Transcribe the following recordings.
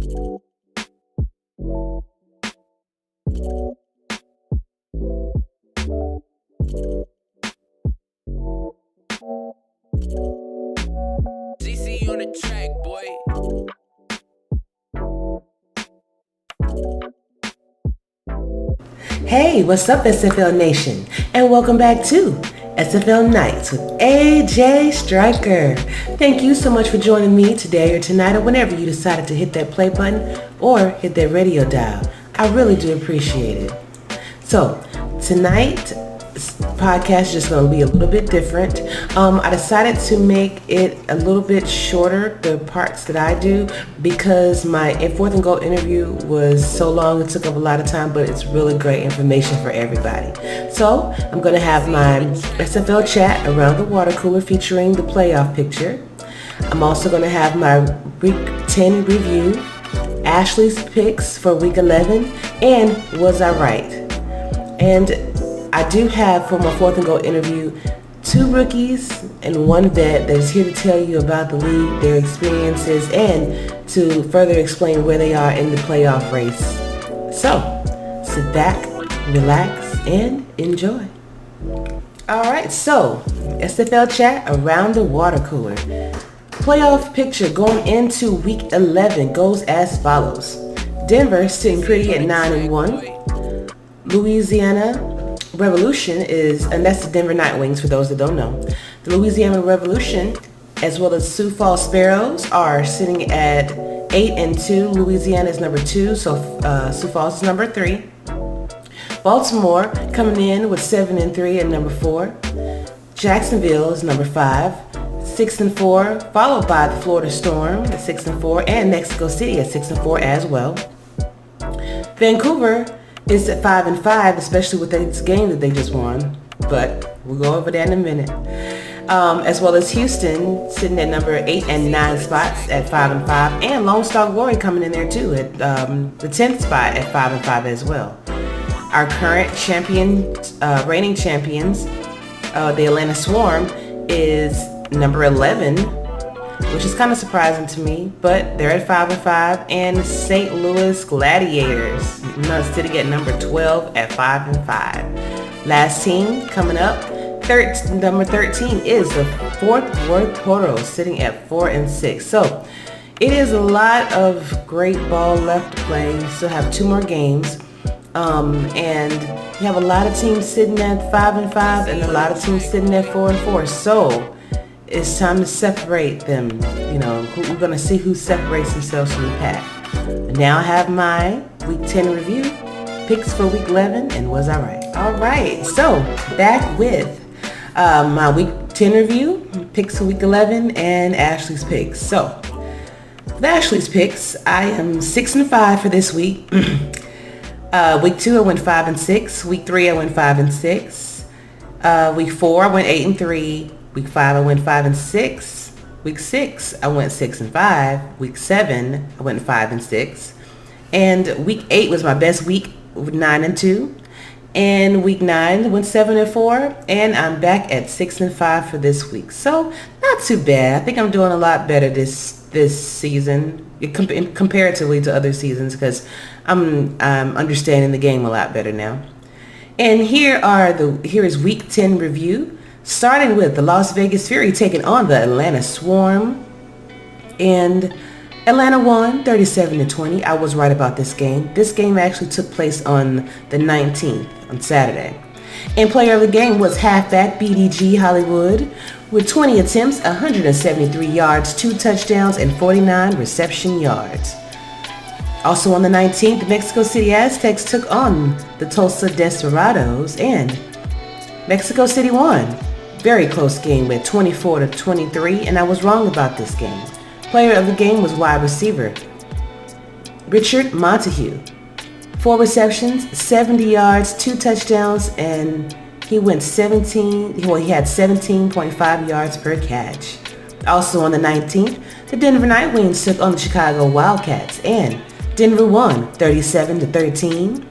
GC on the track, boy. Hey, what's up, SFL Nation? And welcome back to SFL Nights with AJ Striker. Thank you so much for joining me today or tonight or whenever you decided to hit that play button or hit that radio dial. I really do appreciate it. So, tonight's podcast is just going to be a little bit different. I decided to make it a little bit shorter, the parts that I do, because my fourth and goal interview was so long, it took up a lot of time, but it's really great information for everybody. So I'm going to have my SFL chat around the water cooler featuring the playoff picture. I'm also going to have my week 10 review, Ashley's picks for week 11, and was I right? And I do have, for my fourth and goal interview, 2 rookies and 1 vet that is here to tell you about the league, their experiences, and to further explain where they are in the playoff race. So, sit back, relax, and enjoy. Alright, so, SFL chat around the water cooler. Playoff picture going into week 11 goes as follows. Denver sitting pretty at 9-1. Louisiana Revolution is, and that's the Denver Night Wings for those that don't know. The Louisiana Revolution, as well as Sioux Falls Sparrows, are sitting at 8-2. Louisiana is number 2, so Sioux Falls is number 3. Baltimore coming in with 7-3 at number 4. Jacksonville is number 5, 6-4, followed by the Florida Storm at 6-4, and Mexico City at 6-4 as well. Vancouver is at 5-5, especially with this game that they just won, but we'll go over that in a minute. As well as Houston sitting at number 8 and 9 spots at 5-5, and Lone Star Glory coming in there too at the 10th spot at 5-5 as well. Our current reigning champions, the Atlanta Swarm, is number 11, which is kind of surprising to me, but they're at 5-5, and St. Louis Gladiators sitting at number 12 at 5-5. Last team coming up, number 13 is the Fort Worth Toros sitting at 4-6. So it is a lot of great ball left to play. You still have 2 more games, and you have a lot of teams sitting at 5-5 and a lot of teams sitting at 4-4. So it's time to separate them. You know, we're going to see who separates themselves from the pack. Now I have my week 10 review, picks for week 11, and was I right? All right, so back with my week 10 review, picks for week 11, and Ashley's picks. So with Ashley's picks, I am 6-5 for this week. Week 2, I went 5-6. Week 3, I went 5-6. Week 4, I went 8-3. Week 5, I went 5-6. Week 6, I went 6-5. Week 7, I went 5-6. And week 8 was my best week with 9-2. And week 9 went 7-4. And I'm back at 6-5 for this week. So not too bad. I think I'm doing a lot better this season comparatively to other seasons, because I'm understanding the game a lot better now. And here is week 10 review. Starting with the Las Vegas Fury taking on the Atlanta Swarm. And Atlanta won 37-20. I was right about this game. This game actually took place on the 19th, on Saturday. And player of the game was halfback BDG Hollywood with 20 attempts, 173 yards, 2 touchdowns, and 49 reception yards. Also on the 19th, Mexico City Aztecs took on the Tulsa Desperados, and Mexico City won. Very close game with 24-23, and I was wrong about this game. Player of the game was wide receiver Richard Montague. 4 receptions, 70 yards, 2 touchdowns, and he had 17.5 yards per catch. Also on the 19th, the Denver Night Wings took on the Chicago Wildcats, and Denver won 37-13.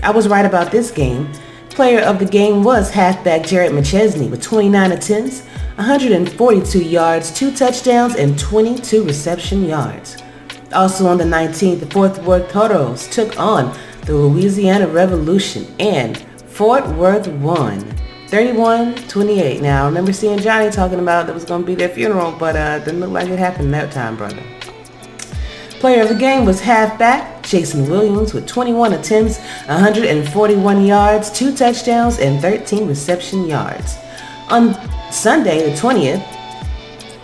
I was right about this game. Player of the game was halfback Jared McChesney with 29 attempts, 142 yards, 2 touchdowns, and 22 reception yards. Also on the 19th, the Fort Worth Toros took on the Louisiana Revolution, and Fort Worth won 31-28. Now, I remember seeing Johnny talking about that was going to be their funeral, but didn't look like it happened that time, brother. Player of the game was halfback Jason Williams with 21 attempts, 141 yards, 2 touchdowns, and 13 reception yards. On Sunday, the 20th,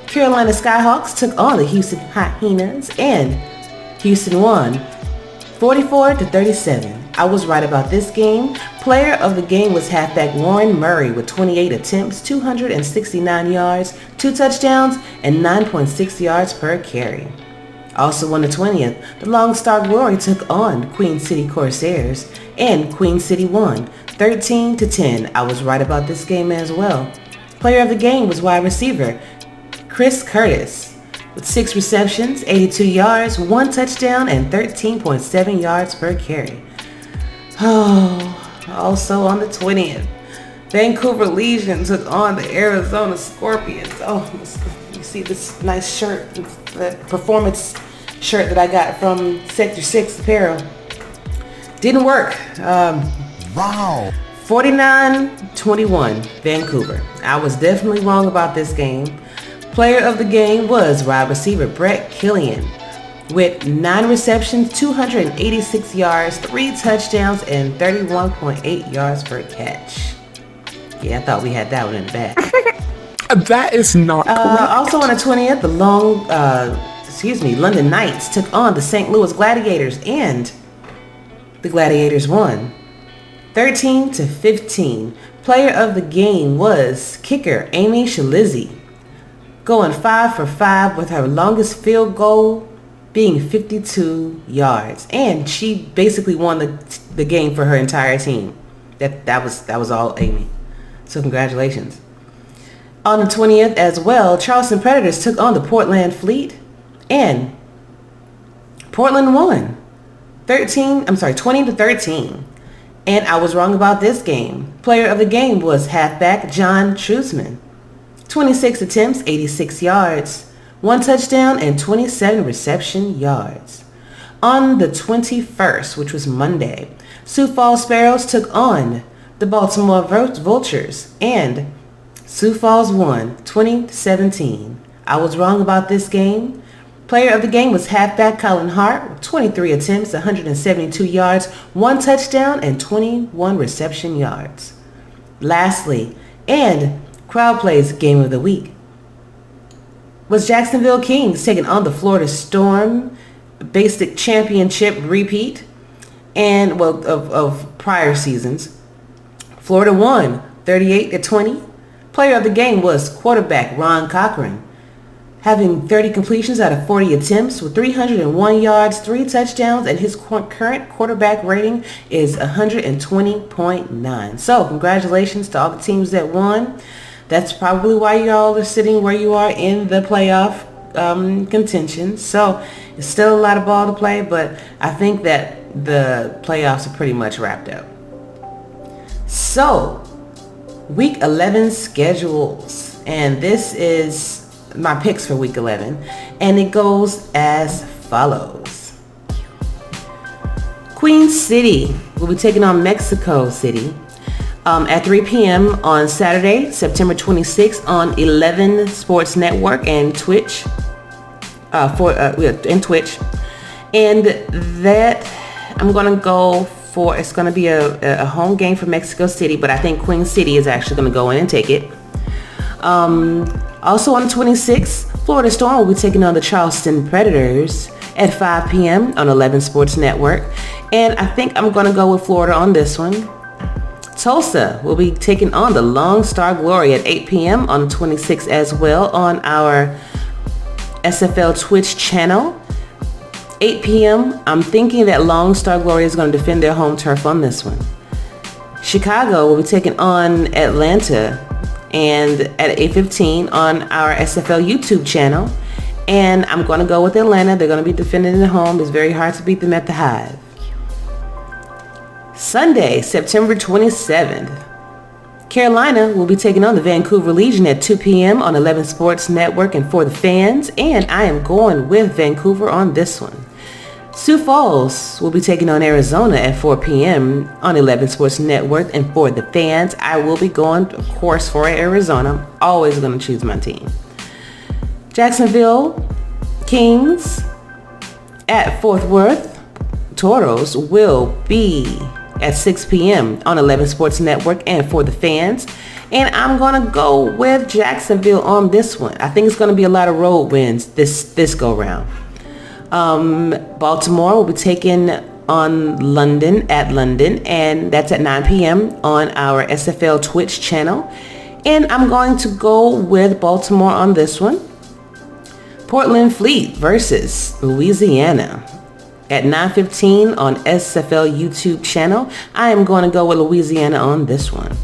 Carolina Skyhawks took on the Houston Hyenas, and Houston won 44-37. I was right about this game. Player of the game was halfback Warren Murray with 28 attempts, 269 yards, 2 touchdowns, and 9.6 yards per carry. Also on the 20th, the Lone Star Glory took on Queen City Corsairs, and Queen City won 13-10. I was right about this game as well. Player of the game was wide receiver Chris Curtis with 6 receptions, 82 yards, 1 touchdown, and 13.7 yards per carry. Also on the 20th, Vancouver Legion took on the Arizona Scorpions. You see this nice shirt, the performance shirt that I got from Sector 6 Apparel. Didn't work. Wow. 49-21, Vancouver. I was definitely wrong about this game. Player of the game was wide receiver Brett Killian with 9 receptions, 286 yards, 3 touchdowns, and 31.8 yards per catch. Yeah, I thought we had that one in the bag. That is not correct. Also on the 20th, the London Knights took on the St. Louis Gladiators, and the Gladiators won 13-15. Player of the game was kicker Amy Shalizzi, going 5 for 5 with her longest field goal being 52 yards, and she basically won the game for her entire team. That was all Amy. So congratulations. On the 20th as well, Charleston Predators took on the Portland Fleet, and Portland won 20-13. And I was wrong about this game. Player of the game was halfback John Trusman. 26 attempts, 86 yards, 1 touchdown, and 27 reception yards. On the 21st, which was Monday, Sioux Falls Sparrows took on the Baltimore Vultures, and Sioux Falls won 20-17. I was wrong about this game. Player of the game was halfback Colin Hart with 23 attempts, 172 yards, 1 touchdown, and 21 reception yards. Lastly, and Crowd Play's Game of the Week was Jacksonville Kings taking on the Florida Storm Basic Championship repeat, and of prior seasons. Florida won 38-20. Player of the game was quarterback Ron Cochran, having 30 completions out of 40 attempts with 301 yards, 3 touchdowns, and his current quarterback rating is 120.9. So congratulations to all the teams that won. That's probably why y'all are sitting where you are in the playoff contention. So it's still a lot of ball to play, but I think that the playoffs are pretty much wrapped up. So Week 11 schedules, and this is my picks for Week 11, and it goes as follows. Queen City will be taking on Mexico City at 3 p.m. on Saturday, September 26th on 11 Sports Network and Twitch. Twitch, and that I'm gonna go for. It's gonna be a home game for Mexico City, but I think Queen City is actually gonna go in and take it. Also on the 26th, Florida Storm will be taking on the Charleston Predators at 5 p.m. on 11 Sports Network, and I think I'm gonna go with Florida on this one. Tulsa will be taking on the Lone Star Glory at 8 p.m. on the 26th as well on our SFL Twitch channel. 8 p.m. I'm thinking that Lone Star Glory is going to defend their home turf on this one. Chicago will be taking on Atlanta and at 8:15 on our SFL YouTube channel. And I'm going to go with Atlanta. They're going to be defending their home. It's very hard to beat them at the Hive. Sunday, September 27th. Carolina will be taking on the Vancouver Legion at 2 p.m. on 11 Sports Network and For the Fans, and I am going with Vancouver on this one. Sioux Falls will be taking on Arizona at 4 p.m. on 11 Sports Network and For the Fans. I will be going, of course, for Arizona. I'm always going to choose my team. Jacksonville Kings at Fort Worth Toros will be at 6 p.m. on 11 Sports Network and For the Fans. And I'm going to go with Jacksonville on this one. I think it's going to be a lot of road wins this go round. Baltimore will be taking on London, and that's at 9 p.m. on our SFL Twitch channel. And I'm going to go with Baltimore on this one. Portland Fleet versus Louisiana at 9:15 on SFL YouTube channel. I am going to go with Louisiana on this one.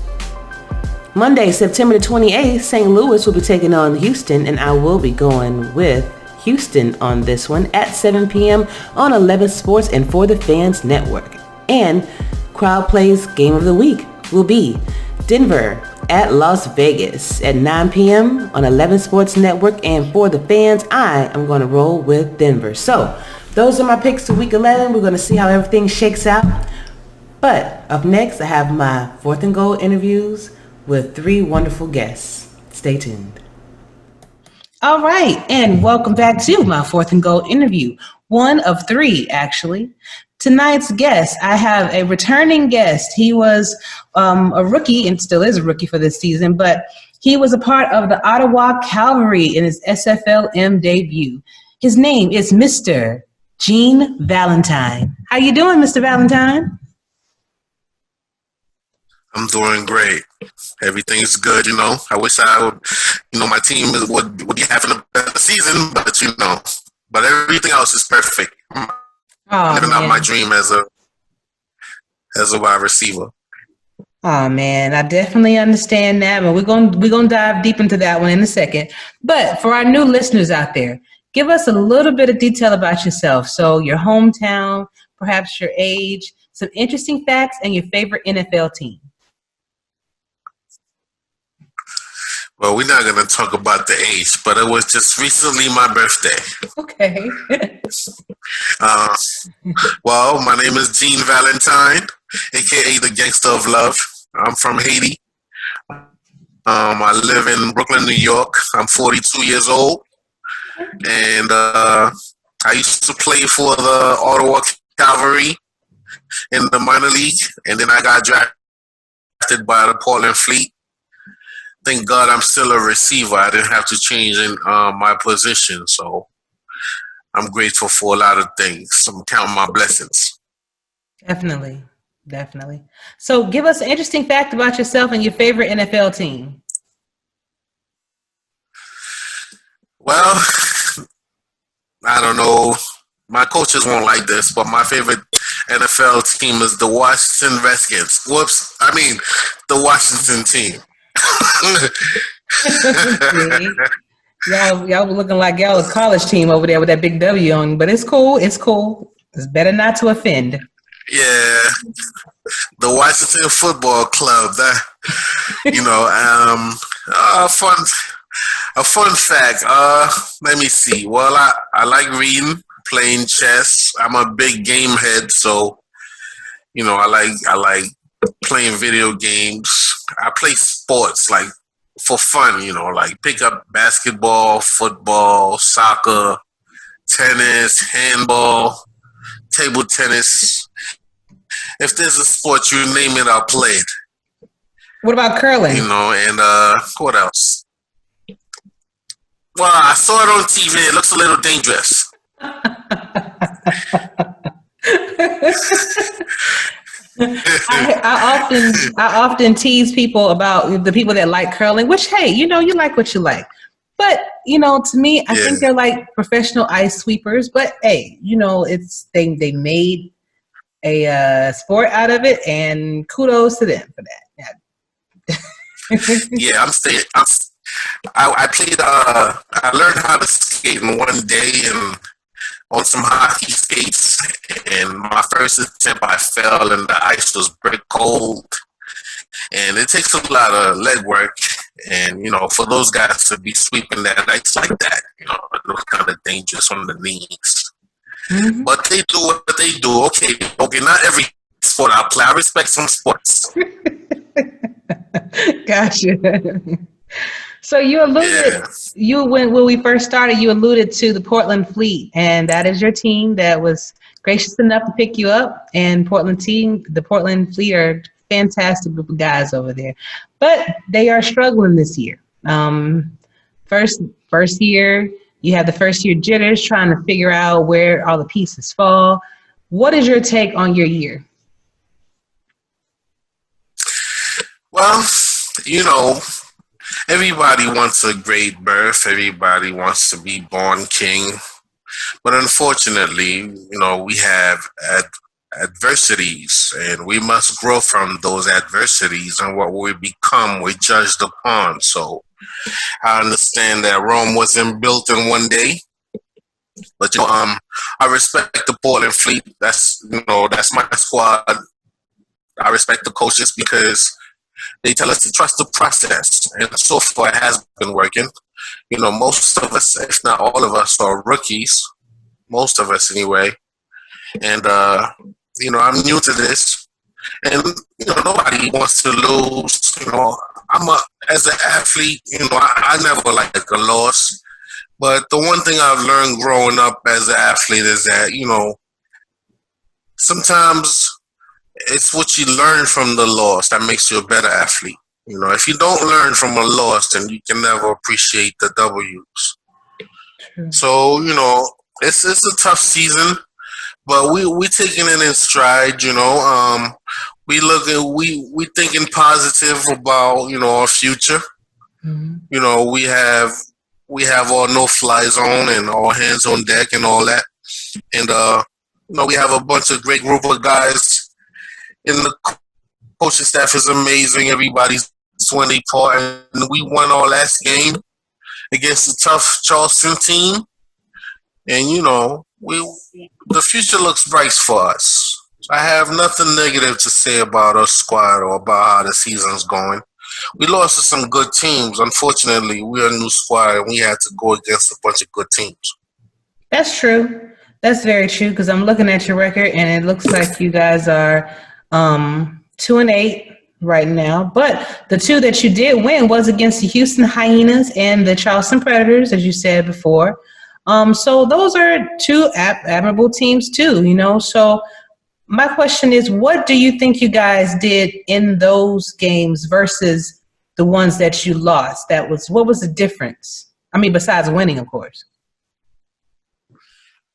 Monday, September the 28th, St. Louis will be taking on Houston, and I will be going with Houston on this one at 7 p.m. on 11 Sports and For the Fans Network. And Crowd Plays Game of the Week will be Denver at Las Vegas at 9 p.m. on 11 Sports Network and For the Fans. I am going to roll with Denver. So those are my picks to week 11. We're going to see how everything shakes out. But up next, I have my 4th and Goal interviews with 3 wonderful guests. Stay tuned. All right, and welcome back to my 4th and Goal interview. 1 of 3, actually. Tonight's guest, I have a returning guest. He was a rookie and still is a rookie for this season, but he was a part of the Ottawa Cavalry in his SFLM debut. His name is Mr. Gene Valentine. How you doing, Mr. Valentine? I'm doing great. Everything's good, I wish I would, my team would be having a better season, but everything else is perfect. Living out my dream as a wide receiver. Oh man, I definitely understand that, but we're gonna dive deep into that one in a second. But for our new listeners out there, give us a little bit of detail about yourself. So your hometown, perhaps your age, some interesting facts, and your favorite NFL team. Well, we're not going to talk about the age, but it was just recently my birthday. Okay. Well, my name is Gene Valentine, a.k.a. the Gangster of Love. I'm from Haiti. I live in Brooklyn, New York. I'm 42 years old. And I used to play for the Ottawa Cavalry in the minor league. And then I got drafted by the Portland Fleet. Thank God I'm still a receiver. I didn't have to change in my position. So I'm grateful for a lot of things. I'm counting my blessings. Definitely. So give us an interesting fact about yourself and your favorite NFL team. Well, I don't know. My coaches won't like this, but my favorite NFL team is the Washington Redskins. The Washington team. Y'all were looking like y'all a college team over there with that big W on, but it's cool. It's better not to offend. Yeah, the Washington Football Club. A fun fact. Let me see. Well, I like reading, playing chess. I'm a big game head, so I like playing video games. I play sports like for fun, like pick up basketball, football, soccer, tennis, handball, table tennis. If there's a sport, you name it, I'll play it. What about curling? And what else? Well, I saw it on TV. It looks a little dangerous. I often tease people about the people that like curling, which, hey, you like what you like. But, to me, I think they're like professional ice sweepers. But, hey, they made a sport out of it, and kudos to them for that. Yeah, I played, I learned how to skate in one day and on some hockey skates, and my first attempt I fell and the ice was brick cold, And it takes a lot of legwork. And, for those guys to be sweeping their nights like that, those kind of dangerous on the knees. Mm-hmm. But they do what they do. Okay, not every sport I play. I respect some sports. Gotcha. So you alluded, when we first started, you alluded to the Portland Fleet, and that is your team that was gracious enough to pick you up. And the Portland Fleet are fantastic group of guys over there, but they are struggling this year. First year, you have the first year jitters, trying to figure out where all the pieces fall. What is your take on your year? Well, everybody wants a great birth. Everybody wants to be born king. But unfortunately, we have adversities, and we must grow from those adversities, and what we become, we're judged upon. So I understand that Rome wasn't built in one day, but I respect the Portland Fleet. That's my squad. I respect the coaches because they tell us to trust the process, and so far it has been working. Most of us, if not all of us, are rookies. Most of us, anyway. And I'm new to this, and nobody wants to lose. As an athlete, I never like a loss. But the one thing I've learned growing up as an athlete is that sometimes it's what you learn from the loss that makes you a better athlete. If you don't learn from a loss, then you can never appreciate the W's. True. So it's a tough season. But we taking it in stride, we thinking positive about, our future. Mm-hmm. We have our no-fly zone and all hands on deck and all that. And, we have a bunch of great group of guys. And the coaching staff is amazing. Everybody's doing their part. And we won our last game against a tough Charleston team. And, the future looks bright for us. I have nothing negative to say about our squad or about how the season's going. We lost to some good teams. Unfortunately, we're a new squad, and we had to go against a bunch of good teams. That's true. That's very true, because I'm looking at your record, and it looks like you guys are 2-8 right now. But the two that you did win was against the Houston Hyenas and the Charleston Predators, as you said before. So those are two admirable teams too, So my question is, what do you think you guys did in those games versus the ones that you lost? What was the difference? I mean, besides winning, of course.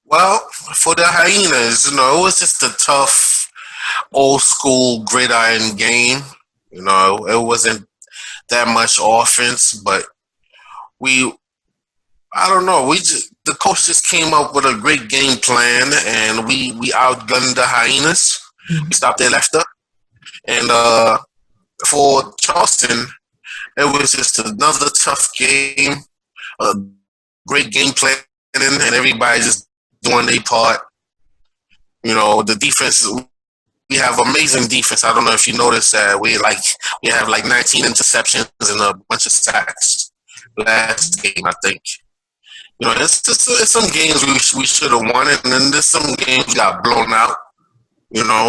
Well, for the Hyenas, it was just a tough, old school gridiron game. It wasn't that much offense, but I don't know. The coach just came up with a great game plan, and we outgunned the Hyenas. Mm-hmm. We stopped their left up. And for Charleston, it was just another tough game, a great game plan, and everybody just doing their part. The defense, we have amazing defense. I don't know if you noticed that we have 19 interceptions and a bunch of sacks last game, I think. It's some games we should have won, and then there's some games we got blown out.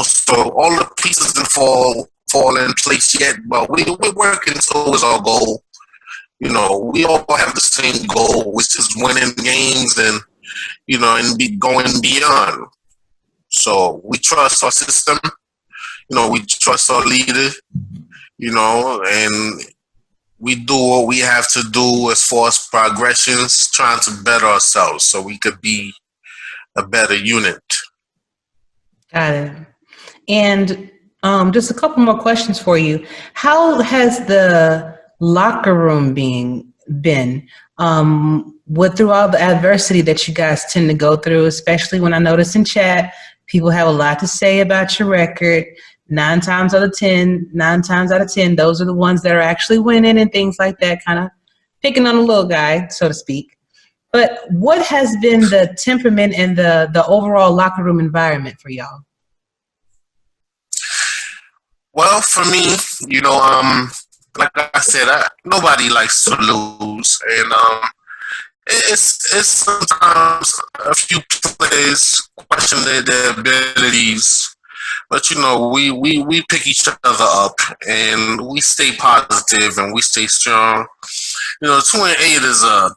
So all the pieces didn't fall in place yet, but we're working towards our goal. We all have the same goal, which is winning games and and be going beyond. So we trust our system. We trust our leader. And we do what we have to do as far as progressions, trying to better ourselves so we could be a better unit. Got it. And just a couple more questions for you. How has the locker room been through all the adversity that you guys tend to go through, especially when I notice in chat, people have a lot to say about your record. 9 times out of 10, those are the ones that are actually winning and things like that, kind of picking on the little guy, so to speak. But what has been the temperament and the overall locker room environment for y'all? Well, for me, like I said, nobody likes to lose, and it's sometimes a few players question their abilities, but we pick each other up and we stay positive and we stay strong. 2-8 is a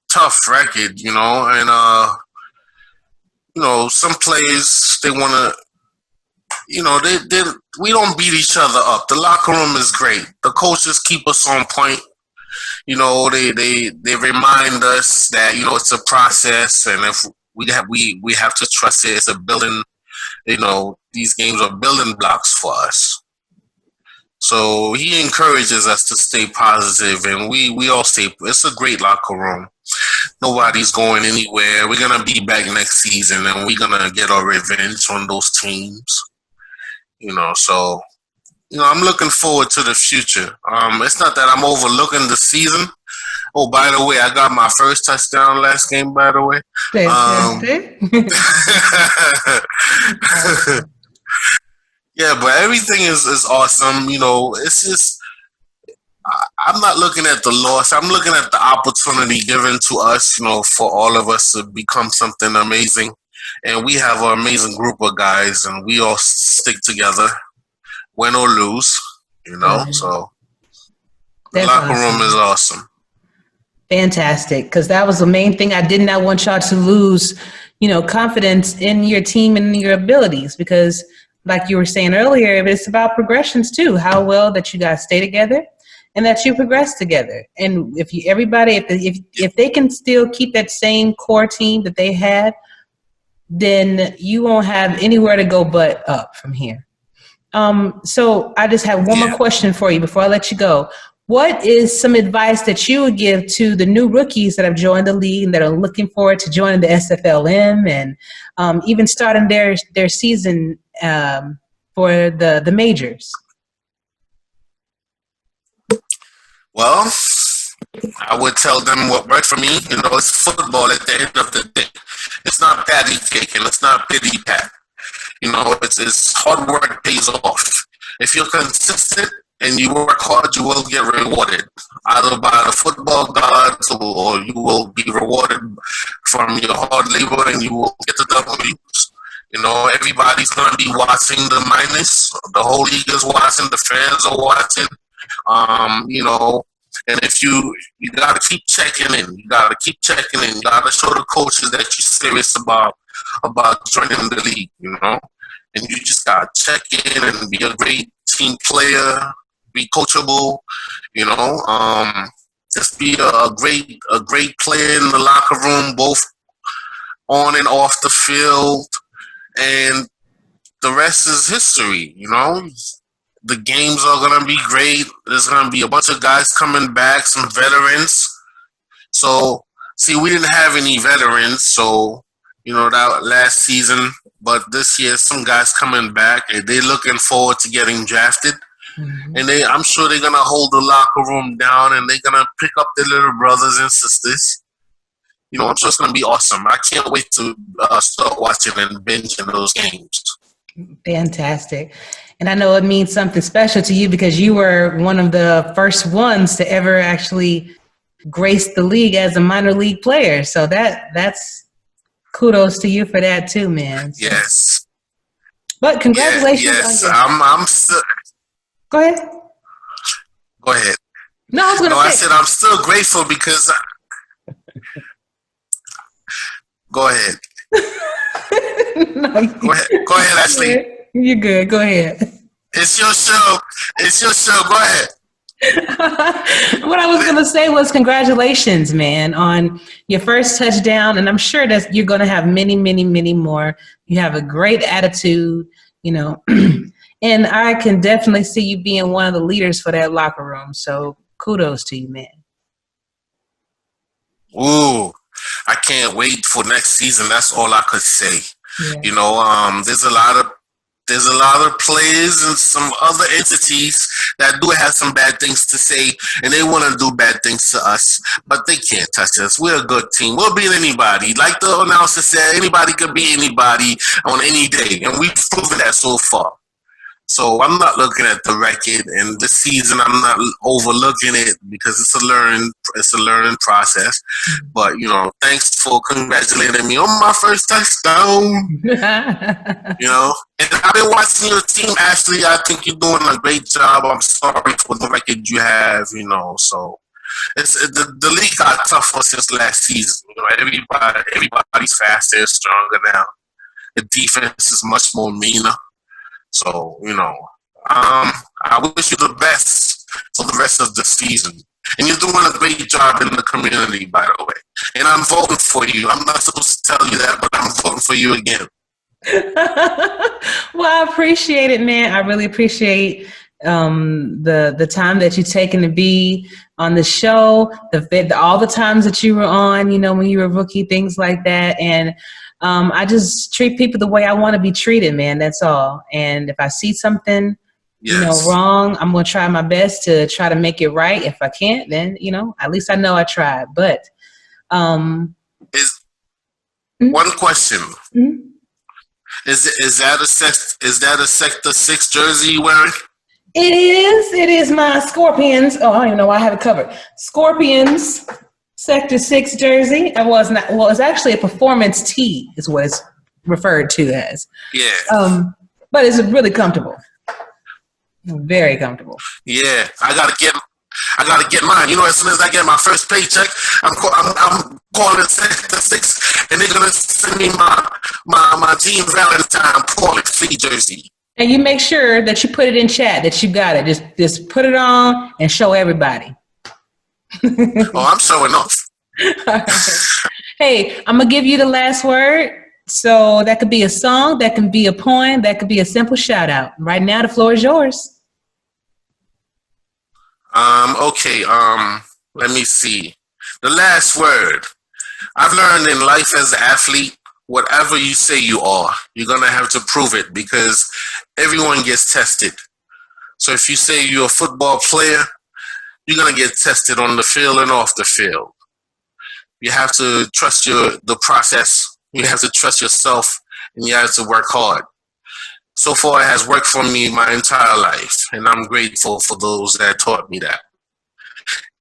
tough record, and some players they want to. They we don't beat each other up. The locker room is great. The coaches keep us on point. They remind us that it's a process, and if we have to trust it. It's a building. These games are building blocks for us. So he encourages us to stay positive, and we all stay. It's a great locker room. Nobody's going anywhere. We're gonna be back next season, and we're gonna get our revenge on those teams. So I'm looking forward to the future. It's not that I'm overlooking the season. Oh, by the way, I got my first touchdown last game. By the way, yeah, but everything is awesome. It's just I'm not looking at the loss. I'm looking at the opportunity given to us. For all of us to become something amazing, and we have an amazing group of guys, and we all stick together, win or lose. So the locker room is awesome. Fantastic, because that was the main thing. I did not want y'all to lose, confidence in your team and your abilities, because like you were saying earlier, it's about progressions too. How well that you guys stay together and that you progress together. And if they can still keep that same core team that they had, then you won't have anywhere to go but up from here. So I just have one more question for you before I let you go. What is some advice that you would give to the new rookies that have joined the league and that are looking forward to joining the SFLM and even starting their season for the majors? Well, I would tell them what worked for me. It's football at the end of the day. It's not patty cake and it's not pity pat. It's hard work pays off. If you're consistent and you work hard, you will get rewarded, either by the football gods or you will be rewarded from your hard labor and you will get the W's. Everybody's going to be watching the minus. The whole league is watching. The fans are watching. And if you got to keep checking in. You got to keep checking in. You got to show the coaches that you're serious about joining the league, And you just got to check in and be a great team player, be coachable, just be a great player in the locker room, both on and off the field, and the rest is history. The games are gonna be great. There's gonna be a bunch of guys coming back, some veterans. So, see, we didn't have any veterans, so that last season, but this year some guys coming back and they're looking forward to getting drafted. Mm-hmm. And I'm sure they're gonna hold the locker room down and they're gonna pick up their little brothers and sisters. I'm sure it's gonna be awesome. I can't wait to start watching and binging those games. Fantastic. And I know it means something special to you because you were one of the first ones to ever actually grace the league as a minor league player. So that's kudos to you for that too, man. So. Yes. But congratulations. Yes. On I'm still. Go ahead. Go ahead. No, I was going to say. I said I'm still grateful because. Go ahead. No, go ahead, Ashley. You're good. Go ahead. It's your show. Go ahead. What I was going to say was congratulations, man, on your first touchdown. And I'm sure that you're going to have many, many, many more. You have a great attitude, and I can definitely see you being one of the leaders for that locker room. So kudos to you, man. Ooh, I can't wait for next season. That's all I could say. Yeah. There's a lot of players and some other entities that do have some bad things to say, and they want to do bad things to us, but they can't touch us. We're a good team. We'll beat anybody. Like the announcer said, anybody could beat anybody on any day, and we've proven that so far. So I'm not looking at the record, and this season I'm not overlooking it because it's a learning process. But thanks for congratulating me on my first touchdown. And I've been watching your team, Ashley. I think you're doing a great job. I'm sorry for the record you have. So the league got tougher since last season. Everybody's faster and stronger now. The defense is much more meaner. So, I wish you the best for the rest of the season. And you're doing a great job in the community, by the way. And I'm voting for you. I'm not supposed to tell you that, but I'm voting for you again. Well, I appreciate it, man. I really appreciate the time that you've taken to be on the show, all the times that you were on, when you were a rookie, things like that. And I just treat people the way I want to be treated, man. That's all. And if I see something, wrong, I'm going to try my best to try to make it right. If I can't, then, at least I know I tried. But one question. Mm-hmm. Is that a Sector 6 jersey you wearing? It is. It is my Scorpions. Oh, I don't even know why I have it covered. Scorpions Sector 6 jersey. It's actually a performance tee is what it's referred to as. Yeah. But it's really comfortable. Very comfortable. Yeah. I gotta get mine. As soon as I get my first paycheck, I'm calling Sector 6 and they're gonna send me my Gene Valentine Paulick free jersey. And you make sure that you put it in chat that you got it. Just put it on and show everybody. Oh, I'm showing off. Right. Hey, I'm going to give you the last word. So that could be a song, that can be a poem, that could be a simple shout out. Right now, the floor is yours. Okay, let me see. The last word. I've learned in life as an athlete, whatever you say you are, you're going to have to prove it because everyone gets tested. So if you say you're a football player, you're going to get tested on the field and off the field. You have to trust the process. You have to trust yourself, and you have to work hard. So far, it has worked for me my entire life, and I'm grateful for those that taught me that.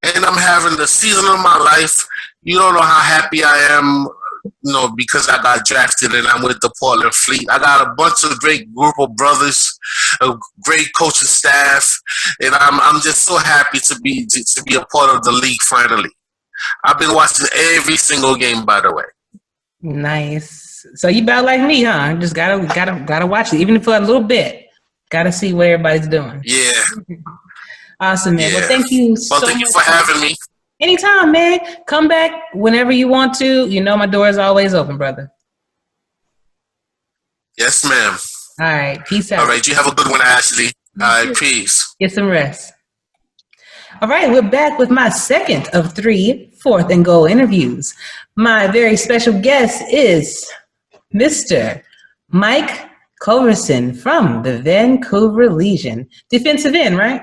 And I'm having the season of my life. You don't know how happy I am, because I got drafted and I'm with the Portland Fleet. I got a bunch of great group of brothers, a great coaching staff, and I'm just so happy to be a part of the league finally. I've been watching every single game, by the way. Nice. So you about like me, huh? Just gotta watch it, even for a little bit. Gotta see what everybody's doing. Yeah. Awesome, man. Yeah. Well, thank you so much. Thank you for having me. Anytime, man. Come back whenever you want to. My door is always open, brother. Yes, ma'am. All right. Peace out. All right. You have a good one, Ashley. All right. Peace. Get some rest. All right. We're back with my second of 3 fourth and goal interviews. My very special guest is Mr. Mike Culverson from the Vancouver Legion. Defensive end, right?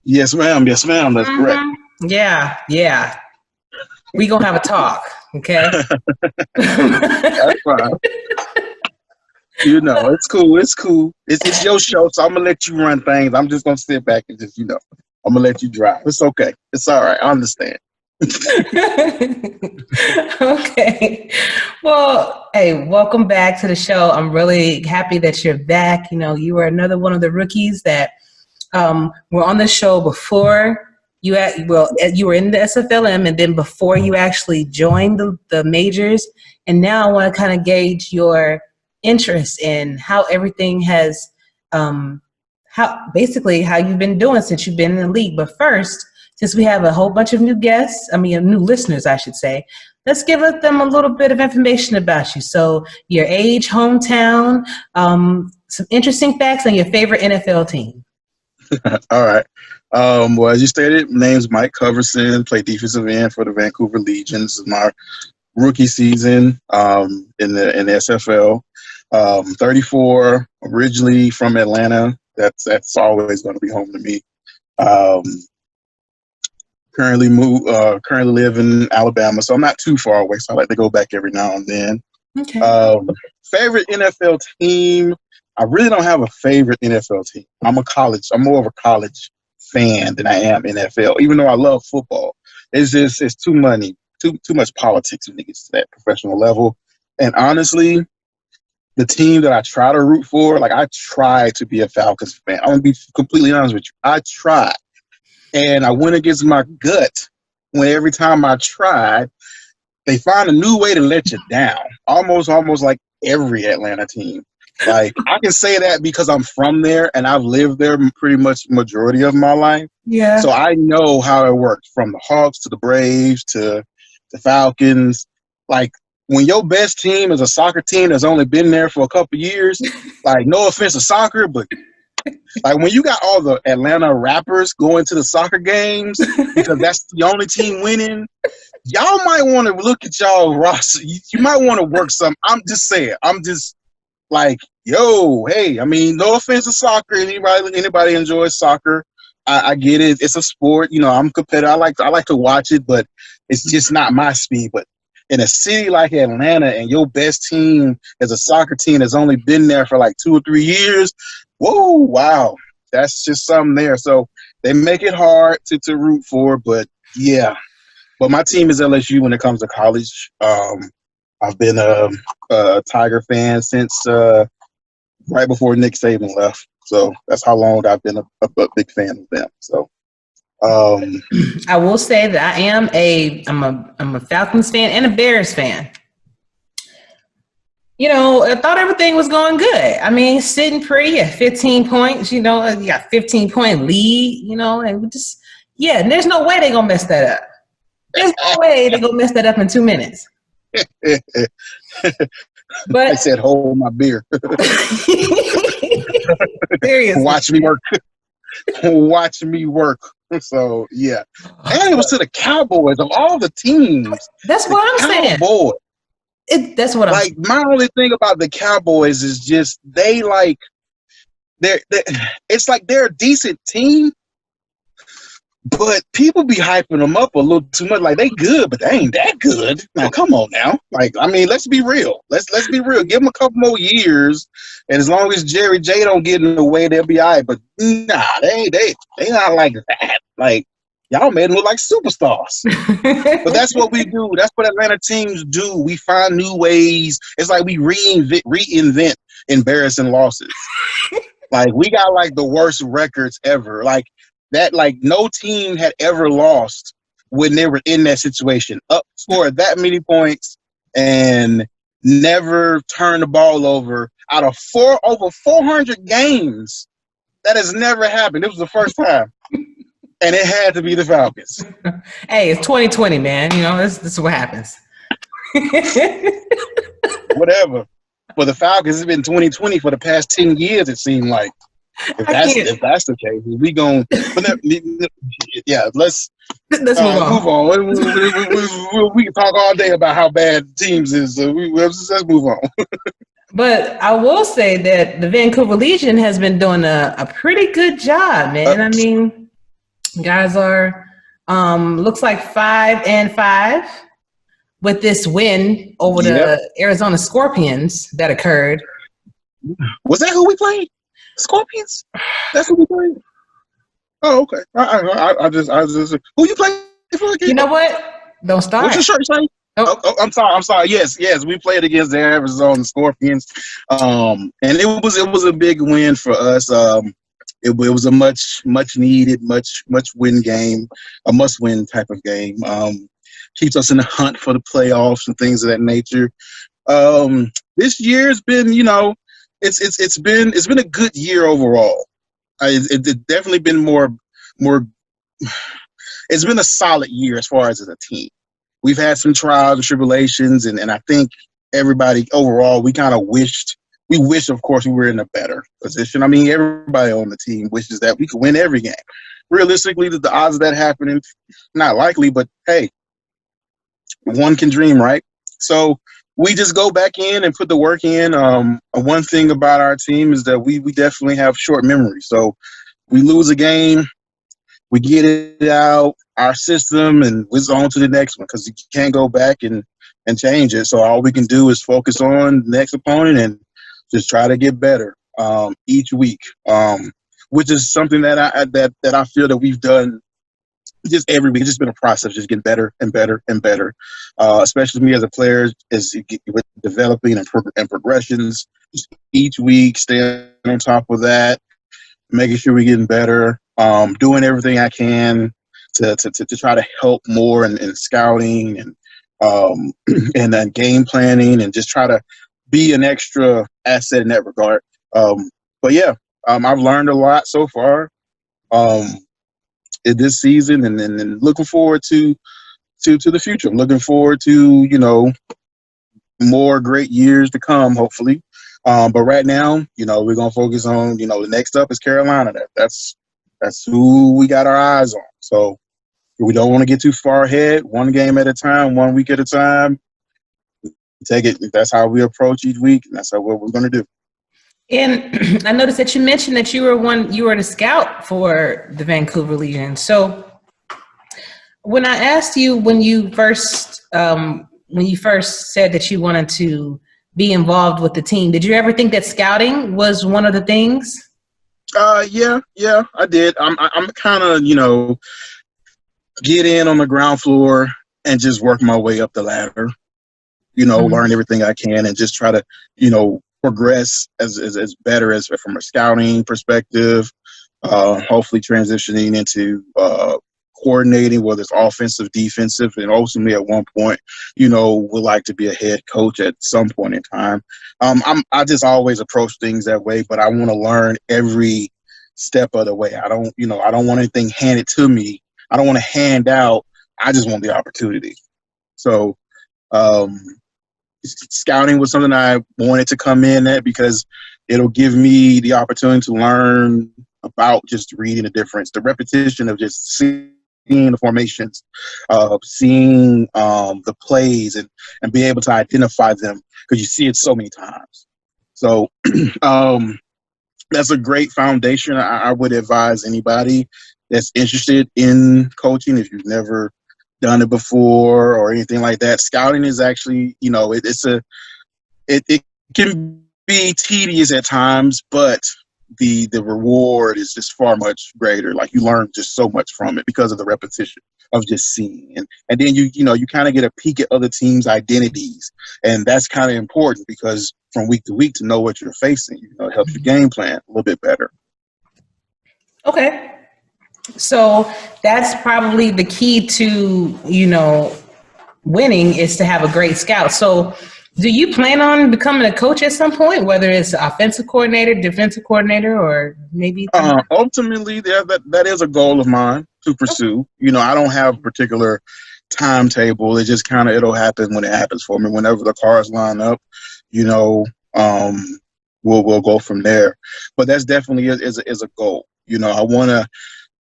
Yes, ma'am. Yes, ma'am. That's correct. Yeah. We gonna have a talk, okay? That's fine. It's cool. It's cool. It's your show, so I'm gonna let you run things. I'm just gonna sit back and just, I'm gonna let you drive. It's okay. It's all right. I understand. Okay. Well, hey, welcome back to the show. I'm really happy that you're back. You were another one of the rookies that were on the show before you were in the SFLM, and then before you actually joined the majors. And now I want to kind of gauge your interest in how everything has, how you've been doing since you've been in the league. But first, since we have a whole bunch of new new listeners, I should say, let's give them a little bit of information about you. So your age, hometown, some interesting facts on your favorite NFL team. All right. Well, as you stated, my name's Mike Culverson, play defensive end for the Vancouver Legion. This is my rookie season in the SFL. 34, originally from Atlanta. That's always going to be home to me. Currently live in Alabama, so I'm not too far away. So I like to go back every now and then. Okay. Favorite NFL team? I really don't have a favorite NFL team. I'm more of a college fan than I am NFL, even though I love football. It's too much politics when it gets to that professional level. And honestly, the team that I try to root for, like I try to be a Falcons fan. I'm gonna be completely honest with you. I try. And I went against my gut when every time I tried, they find a new way to let you down. Almost like every Atlanta team. Like I can say that because I'm from there and I've lived there pretty much majority of my life. Yeah. So I know how it works, from the Hawks to the Braves to the Falcons. Like when your best team is a soccer team that's only been there for a couple years, like no offense to soccer, but like when you got all the Atlanta rappers going to the soccer games because that's the only team winning, y'all might want to look at y'all roster. You might want to work some. I'm just saying. I'm just like, yo, hey. I mean, no offense to soccer. Anybody enjoys soccer? I get it. It's a sport. You know, I'm competitive. I like to watch it, but it's just not my speed. But in a city like Atlanta, and your best team is a soccer team that's only been there for like 2 or 3 years, whoa, wow, that's just something there. So they make it hard to root for, but yeah. But my team is LSU when it comes to college. I've been a Tiger fan since right before Nick Saban left. So that's how long I've been a big fan of them. So I will say that I'm a Falcons fan and a Bears fan. You know, I thought everything was going good. I mean, sitting pretty at 15 points, you know, you got 15-point lead, you know, and and there's no way they're going to mess that up. There's no way they're going to mess that up in 2 minutes. But I said, hold my beer. Seriously. Watch me work. Watch me work. So, yeah. And it was to the Cowboys of all the teams. That's what I'm saying. That's what I'm like. My only thing about the Cowboys is just they're it's like they're a decent team, but people be hyping them up a little too much. Like they good, but they ain't that good. Now come on now. Like I mean, let's be real. Let's be real. Give them a couple more years, and as long as Jerry J don't get in the way, they'll be all right. But nah, they not like that. Like y'all made them look like superstars. But that's what we do. That's what Atlanta teams do. We find new ways. It's like we reinvent embarrassing losses. Like we got like the worst records ever. Like no team had ever lost when they were in that situation. Scored that many points and never turned the ball over out of over 400 games. That has never happened. It was the first time. And it had to be the Falcons. Hey, it's 2020, man. You know, this is what happens. Whatever. For the Falcons, it's been 2020 for the past 10 years, it seemed like. If that's the case, we going let's move on. We can talk all day about how bad teams is. So let's move on. But I will say that the Vancouver Legion has been doing a pretty good job, man. I mean, guys are looks like 5-5 with this win over the Arizona Scorpions that occurred. Was that who we played? Scorpions? That's who we played? Oh, okay. I just who you played for again? You know what? Don't start. What's your shirt say? Oh, I'm sorry. Yes, we played against the Arizona Scorpions. And it was a big win for us. It was a much needed, much win game, a must win type of game. Keeps us in the hunt for the playoffs and things of that nature. This year's been, you know, it's been a good year overall. It's definitely been more. It's been a solid year as far as a team. We've had some trials and tribulations, and I think everybody overall, we kind of wished, of course, we were in a better position. I mean, everybody on the team wishes that we could win every game. Realistically, the odds of that happening, not likely, but hey, one can dream, right? So we just go back in and put the work in. One thing about our team is that we definitely have short memory. So we lose a game, we get it out our system, and we're on to the next one because you can't go back and change it. So all we can do is focus on the next opponent and just try to get better. each week, which is something that I feel that we've done just every week. It's just been a process, just getting better and better and better. Especially me as a player, with developing and progressions just each week, staying on top of that, making sure we're getting better, doing everything I can to try to help more in scouting and and then game planning, and just try to be an extra asset in that regard. But yeah, I've learned a lot so far in this season, and then looking forward to the future. I'm looking forward to more great years to come, hopefully. But right now, we're gonna focus on the next up is Carolina. That's who we got our eyes on. So we don't want to get too far ahead. One game at a time, 1 week at a time. Take it. That's how we approach each week, and that's what we're going to do. And I noticed that you mentioned that you were the scout for the Vancouver Legion. So when I asked you when you first said that you wanted to be involved with the team, did you ever think that scouting was one of the things? Yeah, I did. I'm kind of get in on the ground floor and just work my way up the ladder. Learn everything I can and just try to, progress as better as from a scouting perspective, hopefully transitioning into coordinating, whether it's offensive, defensive, and ultimately at one point, would like to be a head coach at some point in time. I just always approach things that way, but I want to learn every step of the way. I don't want anything handed to me. I don't want to hand out. I just want the opportunity. So, scouting was something I wanted to come in at because it'll give me the opportunity to learn about just reading the difference, the repetition of just seeing the formations, seeing the plays and be able to identify them because you see it so many times. So that's a great foundation. I would advise anybody that's interested in coaching, if you've never done it before or anything like that. Scouting is actually, it can be tedious at times, but the reward is just far much greater. Like, you learn just so much from it because of the repetition of just seeing, and then you kind of get a peek at other teams' identities, and that's kind of important because from week to week to know what you're facing, it helps your game plan a little bit better. Okay. So that's probably the key to, winning, is to have a great scout. So do you plan on becoming a coach at some point, whether it's offensive coordinator, defensive coordinator, or maybe? Ultimately, that is a goal of mine to pursue. I don't have a particular timetable. It just it'll happen when it happens for me. Whenever the cards line up, we'll go from there. But that's definitely is a goal. I want to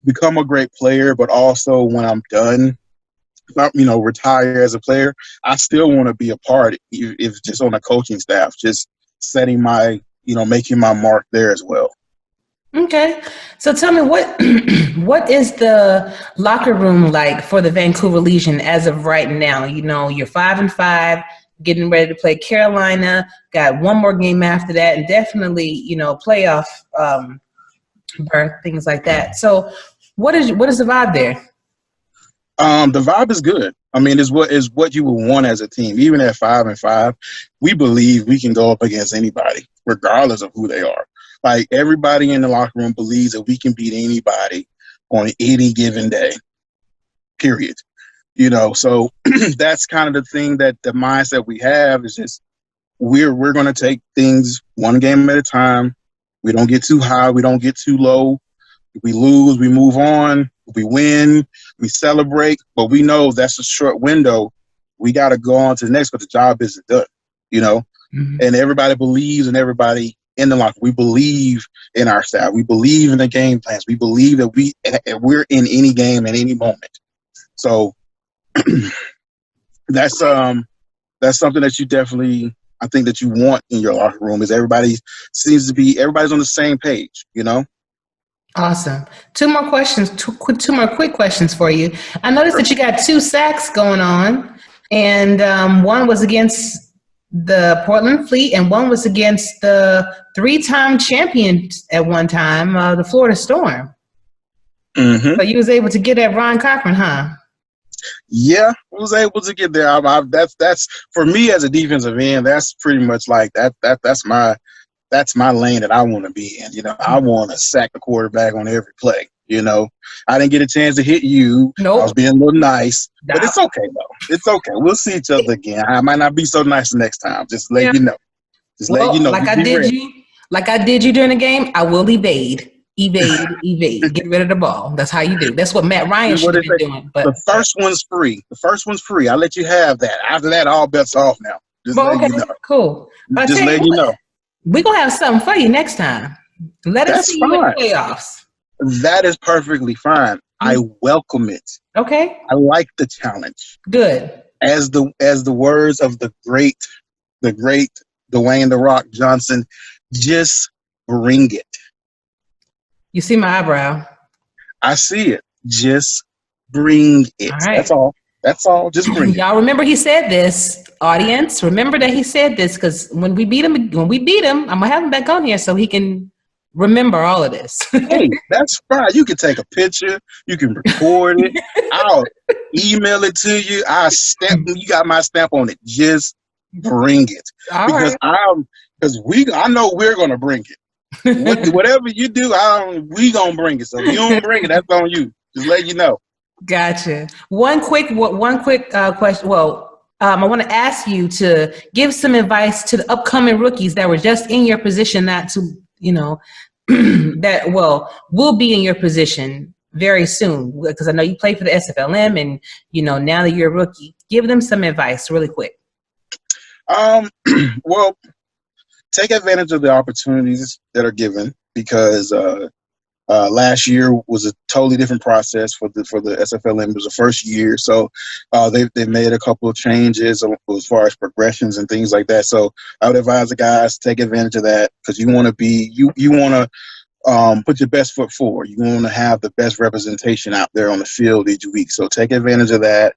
become a great player, but also when I'm done, retire as a player, I still want to be a part, if just on a coaching staff, just setting my, making my mark there as well. Okay. So tell me, what is the locker room like for the Vancouver Legion as of right now? You're 5-5, getting ready to play Carolina, got one more game after that, and definitely, playoff berth, things like that. So what is the vibe there? The vibe is good. I mean, is what you would want as a team. Even at 5-5, we believe we can go up against anybody, regardless of who they are. Like, everybody in the locker room believes that we can beat anybody on any given day, period. So that's kind of the thing, that the mindset we have is just we're going to take things one game at a time. We don't get too high. We don't get too low. If we lose, we move on. If we win, we celebrate. But we know that's a short window. We got to go on to the next, but the job isn't done, Mm-hmm. And everybody believes in everybody in the locker. We believe in our staff. We believe in the game plans. We believe that we're in any game at any moment. So that's something that you definitely, I think, that you want in your locker room, is everybody's on the same page, Awesome. Two more quick questions for you. I noticed that you got 2 sacks going on, and one was against the Portland Fleet, and one was against the 3-time champions at one time, the Florida Storm. Mm-hmm. So you was able to get at Ron Cochran, huh? Yeah, I was able to get there. That's for me as a defensive end. That's pretty much like that. That's my lane that I want to be in. I want to sack the quarterback on every play. I didn't get a chance to hit you. Nope. I was being a little nice, but it's okay though. It's okay. We'll see each other again. I might not be so nice the next time. Just let you know. Let you know. Like I did you during the game. I will evade. Get rid of the ball. That's how you do. That's what Matt Ryan should have been doing. But the first one's free. I'll let you have that. After that, all bets off now. Just let you know. Cool. But just let you know. We're gonna have something for you next time. Let us see you in the playoffs. That is perfectly fine. I welcome it. Okay. I like the challenge. Good. As the words of the great Dwayne "The Rock" Johnson, just bring it. You see my eyebrow? I see it. Just bring it. All right. That's all. Just bring it. Y'all remember he said this, audience. Remember that he said this, because when we beat him, I'm gonna have him back on here so he can remember all of this. Hey, that's fine. You can take a picture. You can record it. I'll email it to you. You got my stamp on it. Just bring it. All because right. I know we're gonna bring it. Whatever you do, we gonna bring it. So if you don't bring it, that's on you. Just let you know. Gotcha. One quick question. Well, I want to ask you to give some advice to the upcoming rookies that were just in your position, not to, will be in your position very soon, because I know you played for the SFLM, and now that you're a rookie, give them some advice really quick. Well, take advantage of the opportunities that are given, because last year was a totally different process for the SFLM. It was the first year, so they made a couple of changes as far as progressions and things like that. So I would advise the guys to take advantage of that, because you want to be you want to put your best foot forward. You want to have the best representation out there on the field each week. So take advantage of that.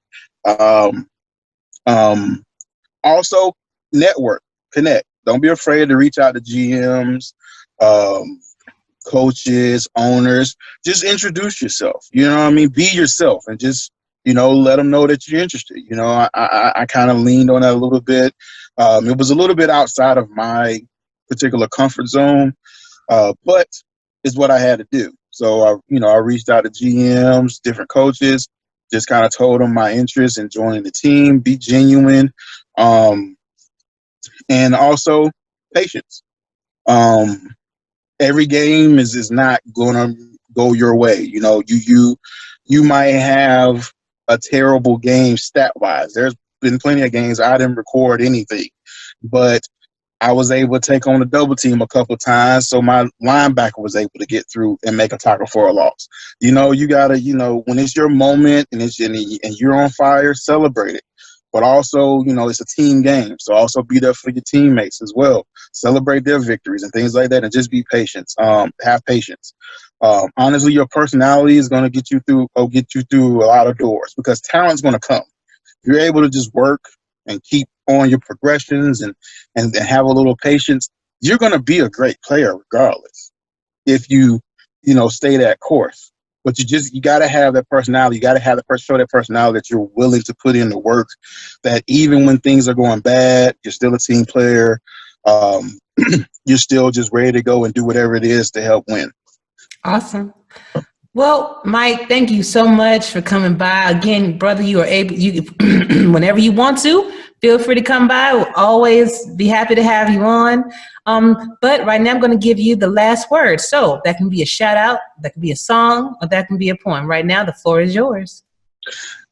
Also, network, connect. Don't be afraid to reach out to GMs. Coaches, owners, just introduce yourself. You know what I mean? Be yourself, and just, let them know that you're interested. I kind of leaned on that a little bit. It was a little bit outside of my particular comfort zone, but it's what I had to do. So I reached out to GMs, different coaches, just kind of told them my interest in joining the team, be genuine, and also patience. Every game is not going to go your way. You might have a terrible game stat-wise. There's been plenty of games I didn't record anything, but I was able to take on a double team a couple of times, so my linebacker was able to get through and make a tackle for a loss. You gotta, when it's your moment and you're on fire, celebrate it. But also, it's a team game, so also be there for your teammates as well. Celebrate their victories and things like that, and just be patient. Have patience. Honestly, your personality is going to get you through a lot of doors, because talent's going to come. If you're able to just work and keep on your progressions and have a little patience, you're going to be a great player regardless. If you stay that course. But you got to have that personality. You got to have show that personality that you're willing to put in the work, that even when things are going bad, you're still a team player. You're still just ready to go and do whatever it is to help win. Awesome. Well, Mike, thank you so much for coming by. Again, brother, you whenever you want to, feel free to come by. We'll always be happy to have you on. But right now I'm going to give you the last word. So that can be a shout out, that can be a song, or that can be a poem. Right now, the floor is yours.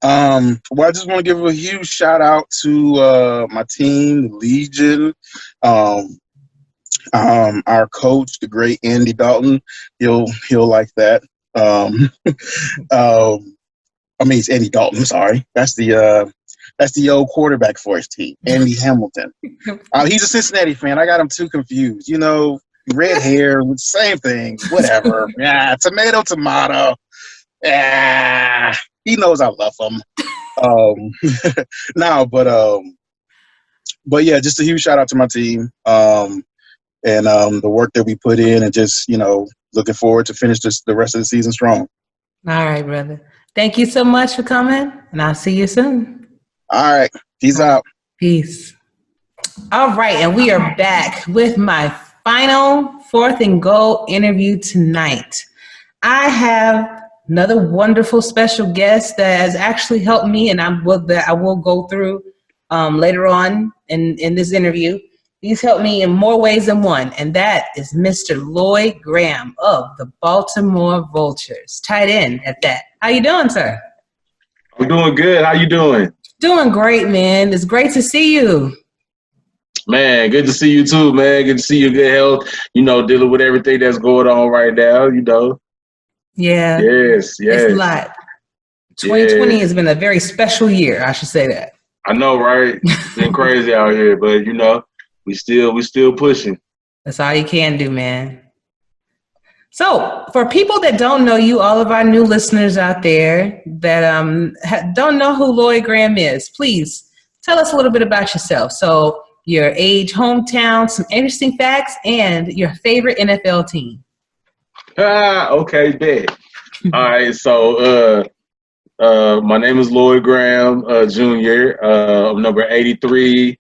Well, I just want to give a huge shout out to my team, the Legion, our coach, the great Andy Dalton. He'll like that. It's Andy Dalton. I'm sorry. That's the old quarterback for his team, Andy Hamilton. He's a Cincinnati fan. I got him too confused. Red hair, same thing. Whatever. Yeah, tomato. Yeah, he knows I love him. But yeah, just a huge shout out to my team. And the work that we put in, and just, looking forward to finish the rest of the season strong. All right, brother. Thank you so much for coming, and I'll see you soon. All right. Peace out. Peace. All right, and we are back with my final fourth and goal interview tonight. I have another wonderful special guest that has actually helped me, and I will go through later on in this interview. He's helped me in more ways than one, and that is Mr. Lloyd Graham of the Baltimore Vultures, tight end at that. How you doing, sir? I'm doing good. How you doing? Doing great, man. It's great to see you. Man, good to see you too, man. Good to see you in good health. Dealing with everything that's going on right now, Yeah. Yes. It's a lot. 2020 has been a very special year, I should say that. I know, right? It's been crazy out here, but we still pushing. That's all you can do, man. So, for people that don't know you, all of our new listeners out there that don't know who Lloyd Graham is, please tell us a little bit about yourself. So, your age, hometown, some interesting facts, and your favorite NFL team. Okay, bet. All right, so my name is Lloyd Graham Jr. I'm number 83.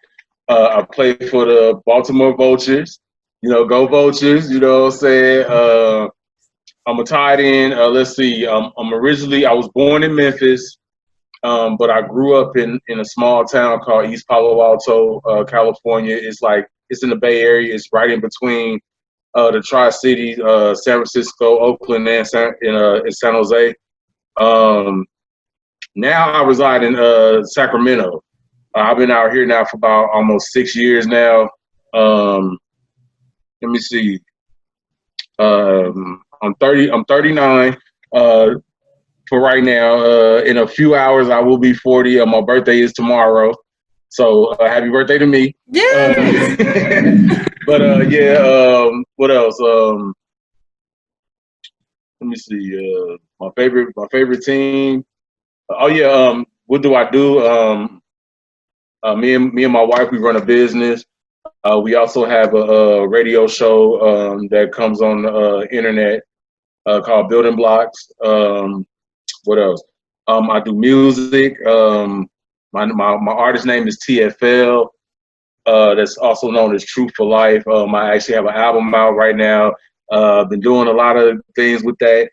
I play for the Baltimore Vultures. Go Vultures, you know what I'm saying? I'm a tight end. Let's see. I was born in Memphis, but I grew up in a small town called East Palo Alto, California. It's in the Bay Area. It's right in between the Tri-Cities, San Francisco, Oakland, and San Jose. Now I reside in Sacramento. I've been out here now for about almost 6 years now. Let me see. I'm 39 for right now. In a few hours, I will be 40. My birthday is tomorrow. So happy birthday to me. Yeah. What else? Let me see. My favorite team. What do I do? Me and my wife, we run a business. We also have a radio show that comes on the internet called Building Blocks. What else? I do music. My artist name is TFL. That's also known as Truth for Life. I actually have an album out right now. Been doing a lot of things with that.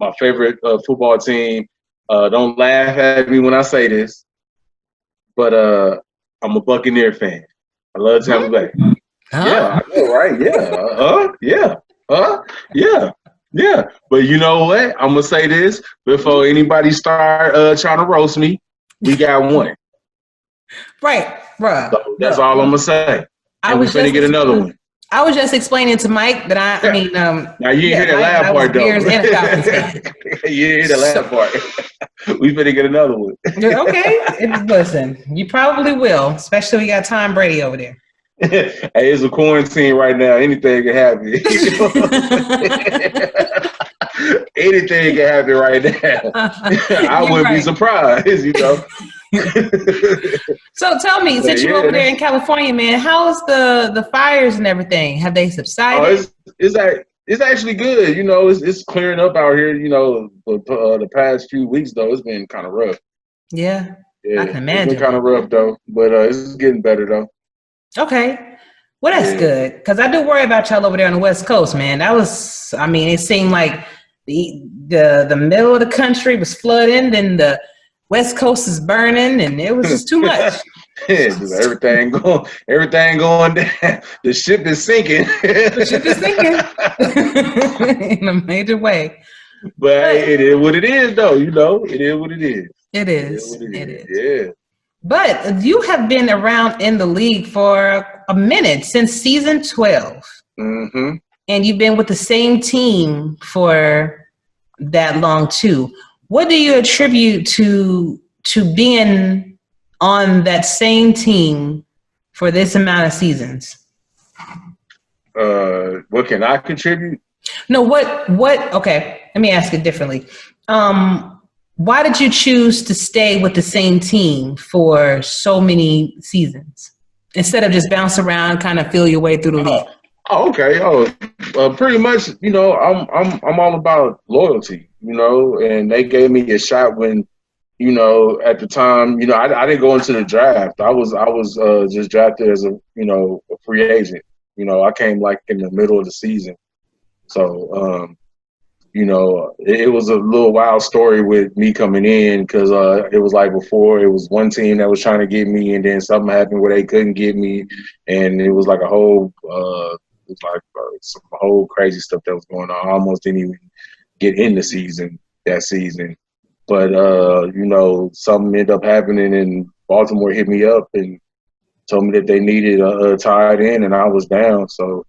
My favorite football team. Don't laugh at me when I say this, but I'm a Buccaneer fan. I love Tampa Bay. Huh? Yeah, I know, right? Yeah. Yeah. But you know what? I'm gonna say this before anybody start trying to roast me. We got one. Right, bruh. So that's all I'm gonna say. I And was we're finna get another one. I was just explaining to Mike that Now you didn't hear the laugh part though. Bears and a Falcons fan. You didn't hear the laugh part. We finna get another one. Okay, listen, you probably will, especially we got Tom Brady over there. Hey, it's a quarantine right now. Anything can happen. Anything can happen right now. I wouldn't be surprised, So tell me, since you're over there in California, man, how's the fires and everything? Have they subsided? It's actually good. It's clearing up out here. The past few weeks though, it's been kind of rough. Yeah, Yeah, I can imagine. It's been kind of rough though, but it's getting better though. Okay. Well, that's good, because I do worry about y'all over there on the West Coast, man. It seemed like the middle of the country was flooding, and the West Coast is burning, and it was just too much. Everything going down. The ship is sinking. The ship is sinking in a major way. But it is what it is, though. It is what it is. It is. Yeah. But you have been around in the league for a minute, since season 12. Mm-hmm. And you've been with the same team for that long too. What do you attribute to being on that same team for this amount of seasons? What can I contribute? No, what okay, let me ask it differently. why did you choose to stay with the same team for so many seasons instead of just bounce around, kind of feel your way through the league? Okay. Pretty much. I'm all about loyalty. And they gave me a shot when, at the time, I didn't go into the draft. I was just drafted as a free agent. I came like in the middle of the season, so it was a little wild story with me coming in because it was like before it was one team that was trying to get me, and then something happened where they couldn't get me, and it was like a whole some whole crazy stuff that was going on. I almost didn't even get in the season that season, but something ended up happening, and Baltimore hit me up and told me that they needed a tight end, and I was down. So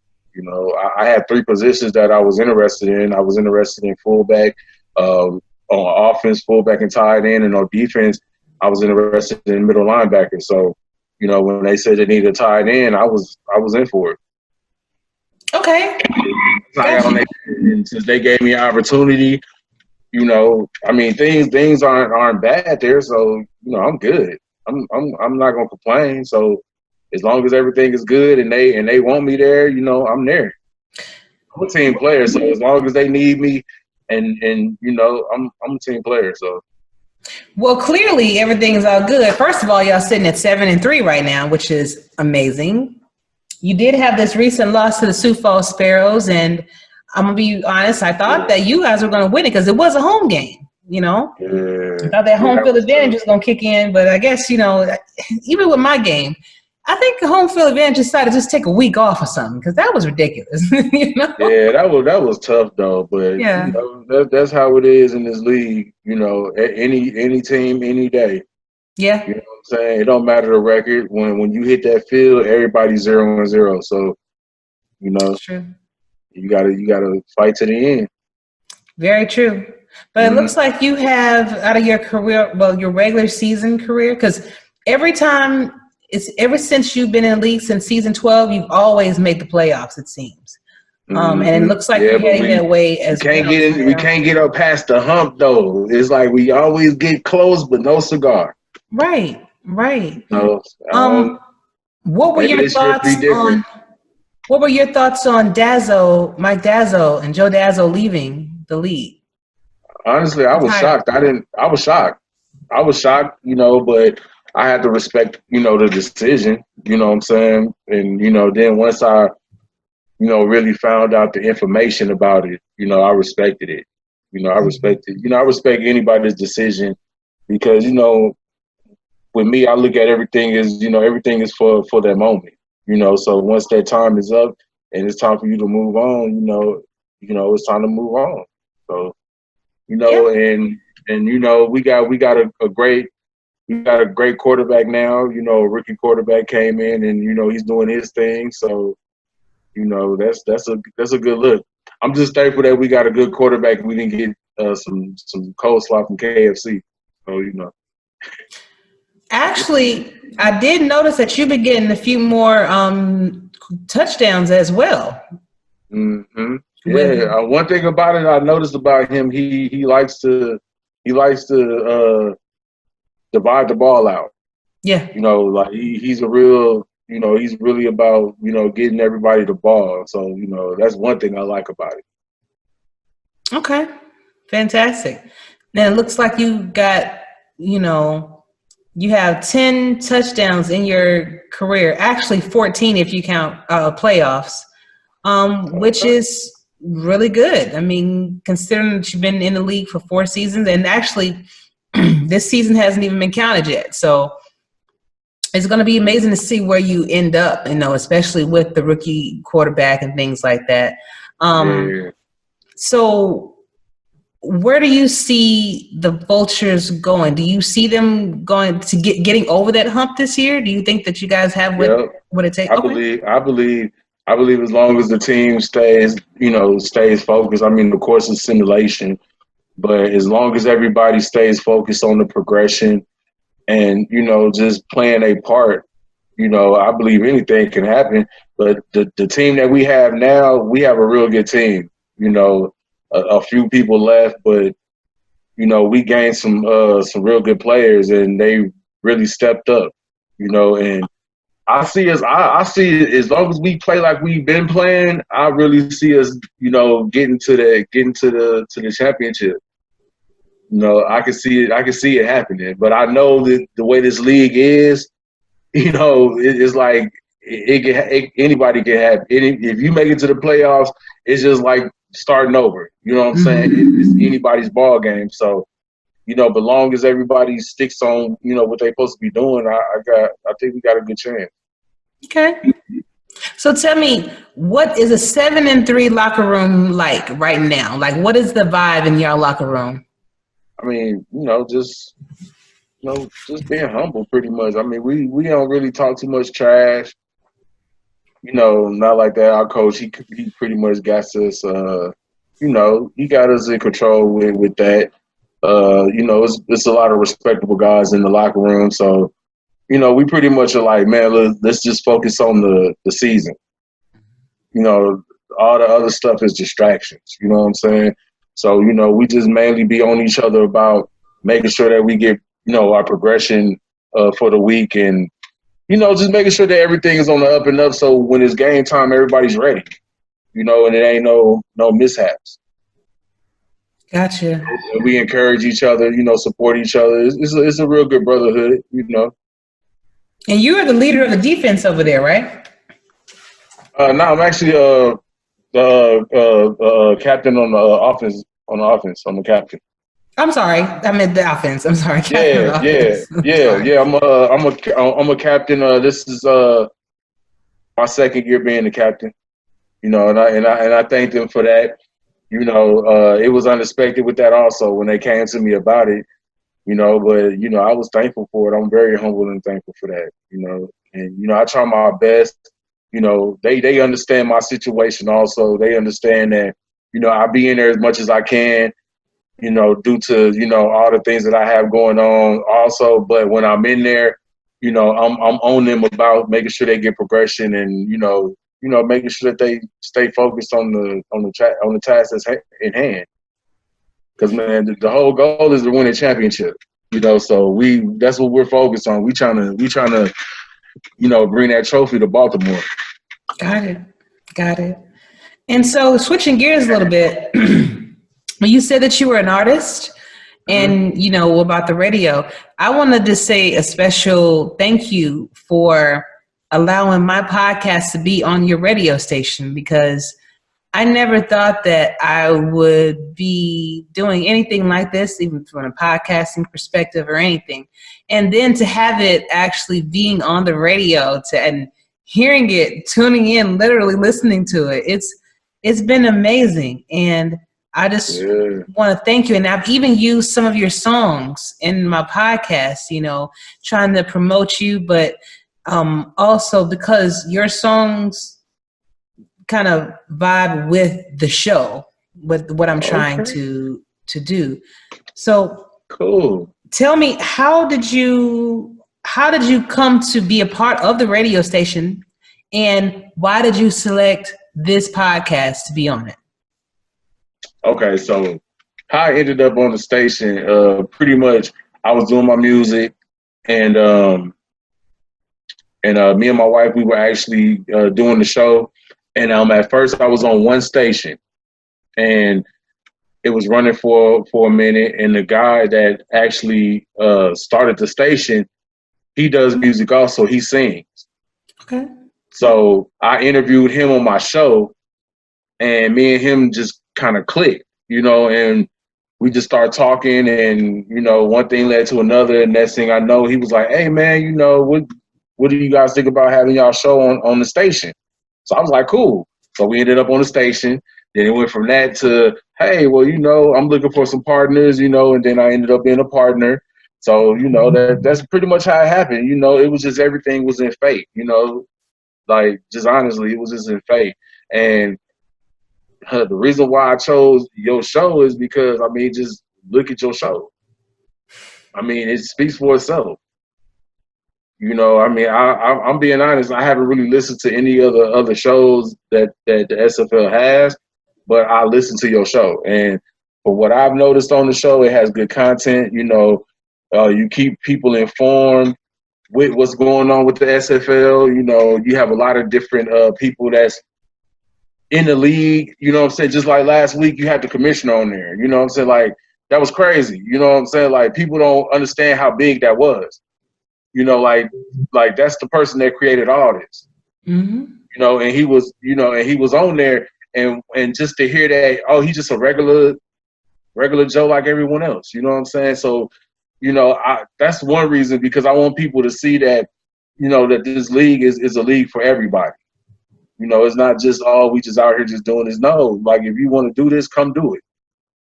I had three positions that I was interested in. I was interested in fullback, on offense, fullback and tight end, and on defense, I was interested in middle linebacker. So, when they said they needed a tight end, I was in for it. Okay. And since they gave me an opportunity, things aren't bad there. So, I'm good. I'm not gonna complain. So, as long as everything is good and they want me there, I'm there. I'm a team player, so as long as they need me, and I'm a team player. So, well, clearly everything is all good. First of all, y'all sitting at 7-3 right now, which is amazing. You did have this recent loss to the Sioux Falls Sparrows, and I'm gonna be honest, I thought that you guys were gonna win it because it was a home game. Yeah. I thought that home field advantage was gonna kick in, but I guess even with my game, I think the home field advantage decided to just take a week off or something because that was ridiculous. Yeah, that was tough though, but yeah, that's how it is in this league. Any team, any day. Yeah. You know what I'm saying? It don't matter the record. When you hit that field, everybody's 0-0. So, true. you gotta fight to the end. Very true. But it looks like you have out of your career, well, your regular season career, because ever since you've been in the league since season 12, you've always made the playoffs, it seems. And it looks like you're heading that way as well. We can't get up past the hump though. It's like we always get close, but no cigar. Right. No. What were your thoughts on? What were your thoughts on Mike Dazzo, and Joe Dazzo leaving the league? Honestly, I was shocked. I was shocked, but I had to respect, the decision, you know what I'm saying? And, then once I, really found out the information about it, I respected it. I respect anybody's decision because, with me, I look at everything as, everything is for that moment, so once that time is up and it's time for you to move on, it's time to move on. So, and we got a great quarterback now. A rookie quarterback came in and he's doing his thing. So, that's a good look. I'm just thankful that we got a good quarterback. We didn't get some coleslaw from KFC. So Actually, I did notice that you've been getting a few more touchdowns as well. Mm-hmm. Yeah. One thing about it I noticed about him, he likes to divide the ball out. Yeah. Like he's a real, he's really about, getting everybody the ball. So, that's one thing I like about it. Okay. Fantastic. Now it looks like you got, you have 10 touchdowns in your career, actually 14 if you count playoffs, which is really good. I mean, considering that you've been in the league for 4 seasons, and actually this season hasn't even been counted yet. So it's going to be amazing to see where you end up, especially with the rookie quarterback and things like that. So where do you see the Vultures going? Do you see them going to getting over that hump this year? Do you think that you guys have what it takes? I believe as long as the team stays focused. I mean, of course, it's simulation, but as long as everybody stays focused on the progression and just playing a part, I believe anything can happen. But the team that we have now, we have a real good team. A few people left, but we gained some real good players, and they really stepped up. And I see us. I see it, as long as we play like we've been playing. I really see us, getting to the championship. I can see it. I can see it happening. But I know that the way this league is, it's like anybody can have. If you make it to the playoffs, it's just like starting over. You know what I'm saying? It's anybody's ball game. So, but long as everybody sticks on, what they're supposed to be doing, I think we got a good chance. Okay. So tell me, what is a 7-3 locker room like right now? Like, what is the vibe in your locker room? I mean, just being humble, pretty much. I mean, we don't really talk too much trash. Not like that. Our coach, he pretty much got us. He got us in control with that. It's a lot of respectable guys in the locker room, so. We pretty much are like, man, let's just focus on the season. All the other stuff is distractions. You know what I'm saying? So, we just mainly be on each other about making sure that we get, our progression for the week and, just making sure that everything is on the up and up. So when it's game time, everybody's ready, and it ain't no mishaps. Gotcha. And we encourage each other, support each other. It's a real good brotherhood, And you are the leader of the defense over there, right? No, I'm actually the captain on the offense. I'm a captain. I'm sorry, I meant the offense. I'm sorry, captain of the offense. I'm a captain. This is my second year being the captain. And I thank them for that. It was unexpected with that also when they came to me about it. But I was thankful for it. I'm very humble and thankful for that. And I try my best. They understand my situation also. They understand that, I be in there as much as I can, due to, all the things that I have going on also. But when I'm in there, I'm on them about making sure they get progression and, making sure that they stay focused on the task that's in hand. Because, man, the whole goal is to win a championship, so that's what we're focused on. We trying to, bring that trophy to Baltimore. Got it. And so switching gears a little bit, when you said that you were an artist and, about the radio, I wanted to say a special thank you for allowing my podcast to be on your radio station, because I never thought that I would be doing anything like this, even from a podcasting perspective or anything. And then to have it actually being on the radio and hearing it, tuning in, literally listening to it, it's been amazing. And I just want to thank you. And I've even used some of your songs in my podcast, trying to promote you, but also because your songs kind of vibe with the show, with what I'm trying to do. So cool. Tell me, how did you come to be a part of the radio station, and why did you select this podcast to be on it? Okay, so how I ended up on the station, pretty much I was doing my music, and me and my wife, we were actually doing the show. And at first I was on one station, and it was running for a minute. And the guy that actually started the station, he does music also. He sings. Okay. So I interviewed him on my show, and me and him just kind of clicked, and we just started talking, and, one thing led to another. And next thing I know, he was like, hey, man, what do you guys think about having y'all show on the station? So I was like, cool. So we ended up on the station. Then it went from that to, hey, well, I'm looking for some partners, and then I ended up being a partner. So, that's pretty much how it happened. It was just everything was in fate, like just honestly, it was just in fate. And the reason why I chose your show is because, just look at your show. It speaks for itself. I'm being honest. I haven't really listened to any other shows that the SFL has, but I listened to your show, and But what I've noticed on the show, it has good content. You know, you keep people informed with what's going on with the SFL. You know, you have a lot of different people that's in the league. You know what I'm saying? Just like last week, you had the commissioner on there. You know what I'm saying? Like, that was crazy. You know what I'm saying? Like, people don't understand how big that was. You know, like that's the person that created all this. Mm-hmm. You know, and he was, on there, and just to hear that, oh, he's just a regular Joe like everyone else. You know what I'm saying? So, you know, that's one reason, because I want people to see that, you know, that this league is a league for everybody. You know, it's not just, oh, we just out here just doing this. No, like, if you want to do this, come do it.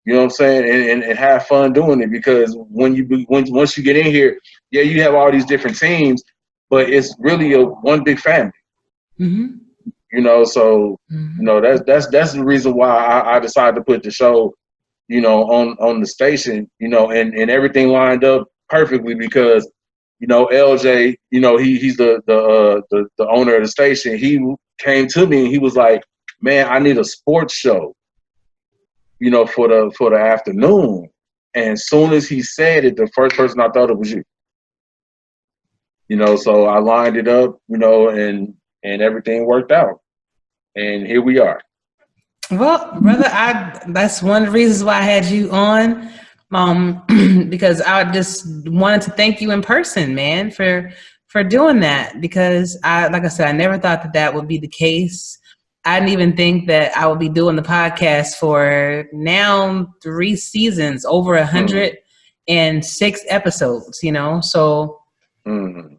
You know what I'm saying? And have fun doing it, because once you get in here, yeah, you have all these different teams, but it's really one big family. Mm-hmm. You know, so you know, that's the reason why I decided to put the show, you know, on the station, you know, and everything lined up perfectly, because, you know, LJ, you know, he's the owner of the station. He came to me and he was like, man, I need a sports show, you know, for the afternoon. And as soon as he said it, the first person I thought of was you. You know, so I lined it up, you know, and everything worked out. And here we are. Well, brother, that's one of the reasons why I had you on, because I just wanted to thank you in person, man, for doing that. Because like I said, I never thought that would be the case. I didn't even think that I would be doing the podcast for now 3 seasons, over 106 episodes, you know, so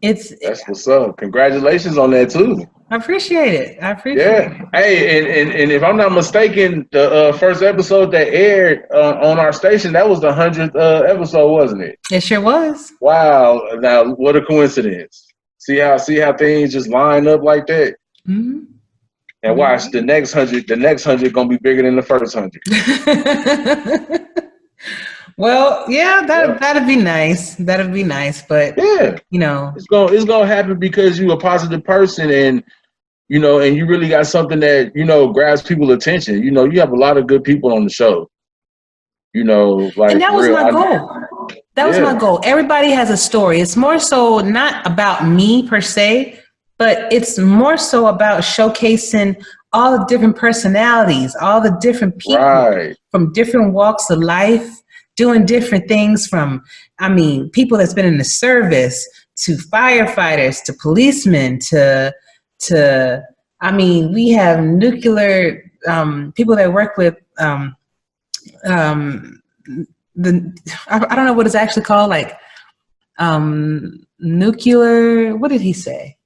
that's what's up. Congratulations on that too. I appreciate it. Yeah. Hey, and if I'm not mistaken, the first episode that aired on our station, that was the 100th episode, wasn't it? It sure was. Wow. Now, what a coincidence. See how things just line up like that? Mm-hmm. And watch, the next 100 gonna be bigger than the first 100. Well, yeah, that'd be nice. That'd be nice, but yeah, you know, it's gonna happen because you're a positive person, and you know, and you really got something that, you know, grabs people's attention. You know, you have a lot of good people on the show. You know, like, and that was my goal. That was my goal. Everybody has a story. It's more so not about me per se, but it's more so about showcasing all the different personalities, all the different people from different walks of life, doing different things, from, I mean, people that's been in the service, to firefighters, to policemen, to I mean, we have nuclear people that work with I don't know what it's actually called, like nuclear, what did he say?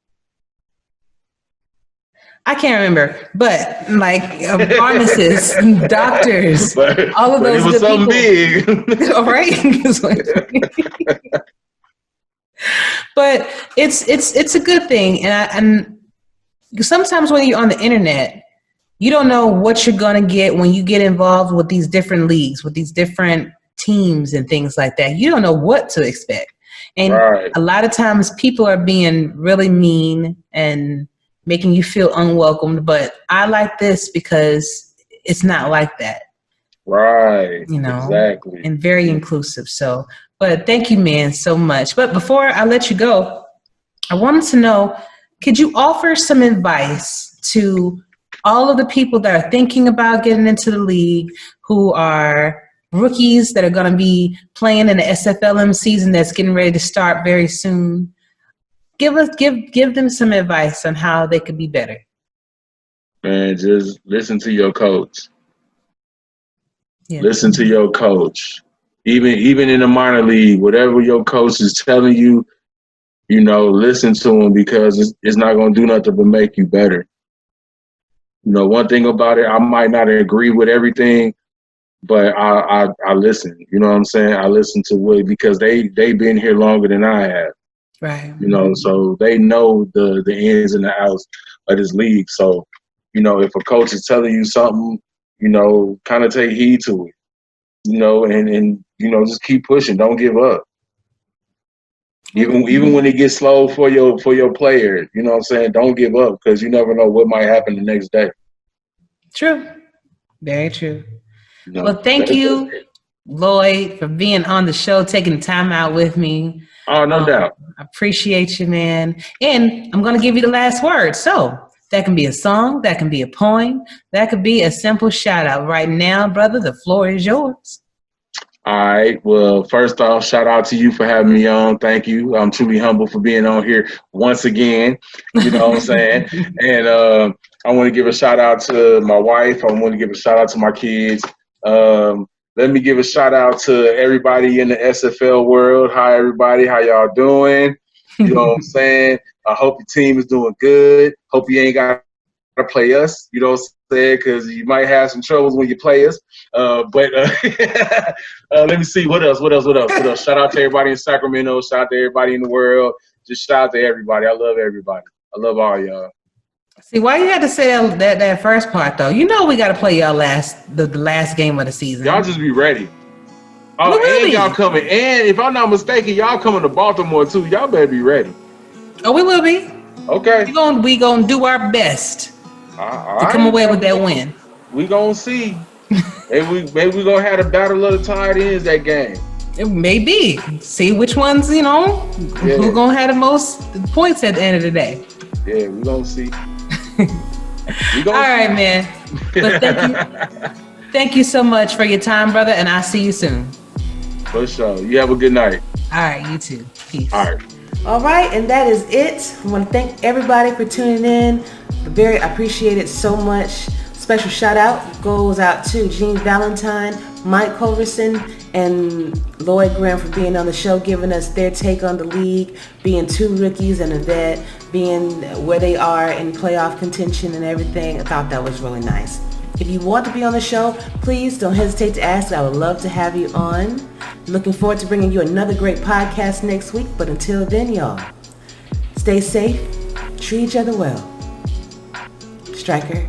I can't remember, but like pharmacists, doctors, all of those good people. Big. All right. But it's a good thing, and sometimes when you're on the internet, you don't know what you're going to get when you get involved with these different leagues, with these different teams and things like that. You don't know what to expect. And a lot of times people are being really mean and making you feel unwelcomed. But I like this because it's not like that. Right. You know, exactly. And very inclusive. So, but thank you, man, so much. But before I let you go, I wanted to know, could you offer some advice to all of the people that are thinking about getting into the league, who are rookies that are going to be playing in the SFLM season that's getting ready to start very soon? Give them some advice on how they could be better. Man, just listen to your coach. Yeah. Listen to your coach. Even in the minor league, whatever your coach is telling you, you know, listen to him, because it's not going to do nothing but make you better. You know, one thing about it, I might not agree with everything, but I listen. You know what I'm saying? I listen to what, because they've been here longer than I have. Right. You know, so they know the ins and the outs of this league. So, you know, if a coach is telling you something, you know, kind of take heed to it. You know, and you know, just keep pushing. Don't give up. Even when it gets slow for your player, you know what I'm saying? Don't give up, because you never know what might happen the next day. True. Very true. Well, thank you, Lloyd, for being on the show, taking the time out with me. Oh, no doubt. I appreciate you, man. And I'm going to give you the last word. So that can be a song, that can be a poem, that could be a simple shout out. Right now, brother, the floor is yours. All right. Well, first off, shout out to you for having me on. Thank you. I'm truly humble for being on here once again. You know what I'm saying? And I want to give a shout out to my wife. I want to give a shout out to my kids. Let me give a shout out to everybody in the SFL world. Hi, everybody. How y'all doing? You know what I'm saying? I hope your team is doing good. Hope you ain't got to play us. You know what I'm saying? Because you might have some troubles when you play us. But let me see. What else? Shout out to everybody in Sacramento. Shout out to everybody in the world. Just shout out to everybody. I love everybody. I love all y'all. See, why you had to say that first part, though? You know we got to play y'all the last game of the season. Y'all just be ready. Oh, and y'all coming. And if I'm not mistaken, y'all coming to Baltimore, too. Y'all better be ready. Oh, we will be. Okay. We gonna do our best to come away with that win. We gonna see. maybe we gonna have the battle of the tight ends that game. It may be. See which ones, who gonna have the most points at the end of the day. Yeah, we gonna see. All right, man. But thank you so much for your time, brother, and I'll see you soon. For sure. You have a good night. All right, you too. Peace. All right, and that is it. I want to thank everybody for tuning in. I appreciate it so much. Special shout out goes out to Gene Valentine, Mike Culverson, and Lloyd Graham for being on the show, giving us their take on the league, being two rookies and a vet, being where they are in playoff contention and everything. I thought that was really nice. If you want to be on the show, please don't hesitate to ask. I would love to have you on. Looking forward to bringing you another great podcast next week. But until then, y'all, stay safe, treat each other well. Striker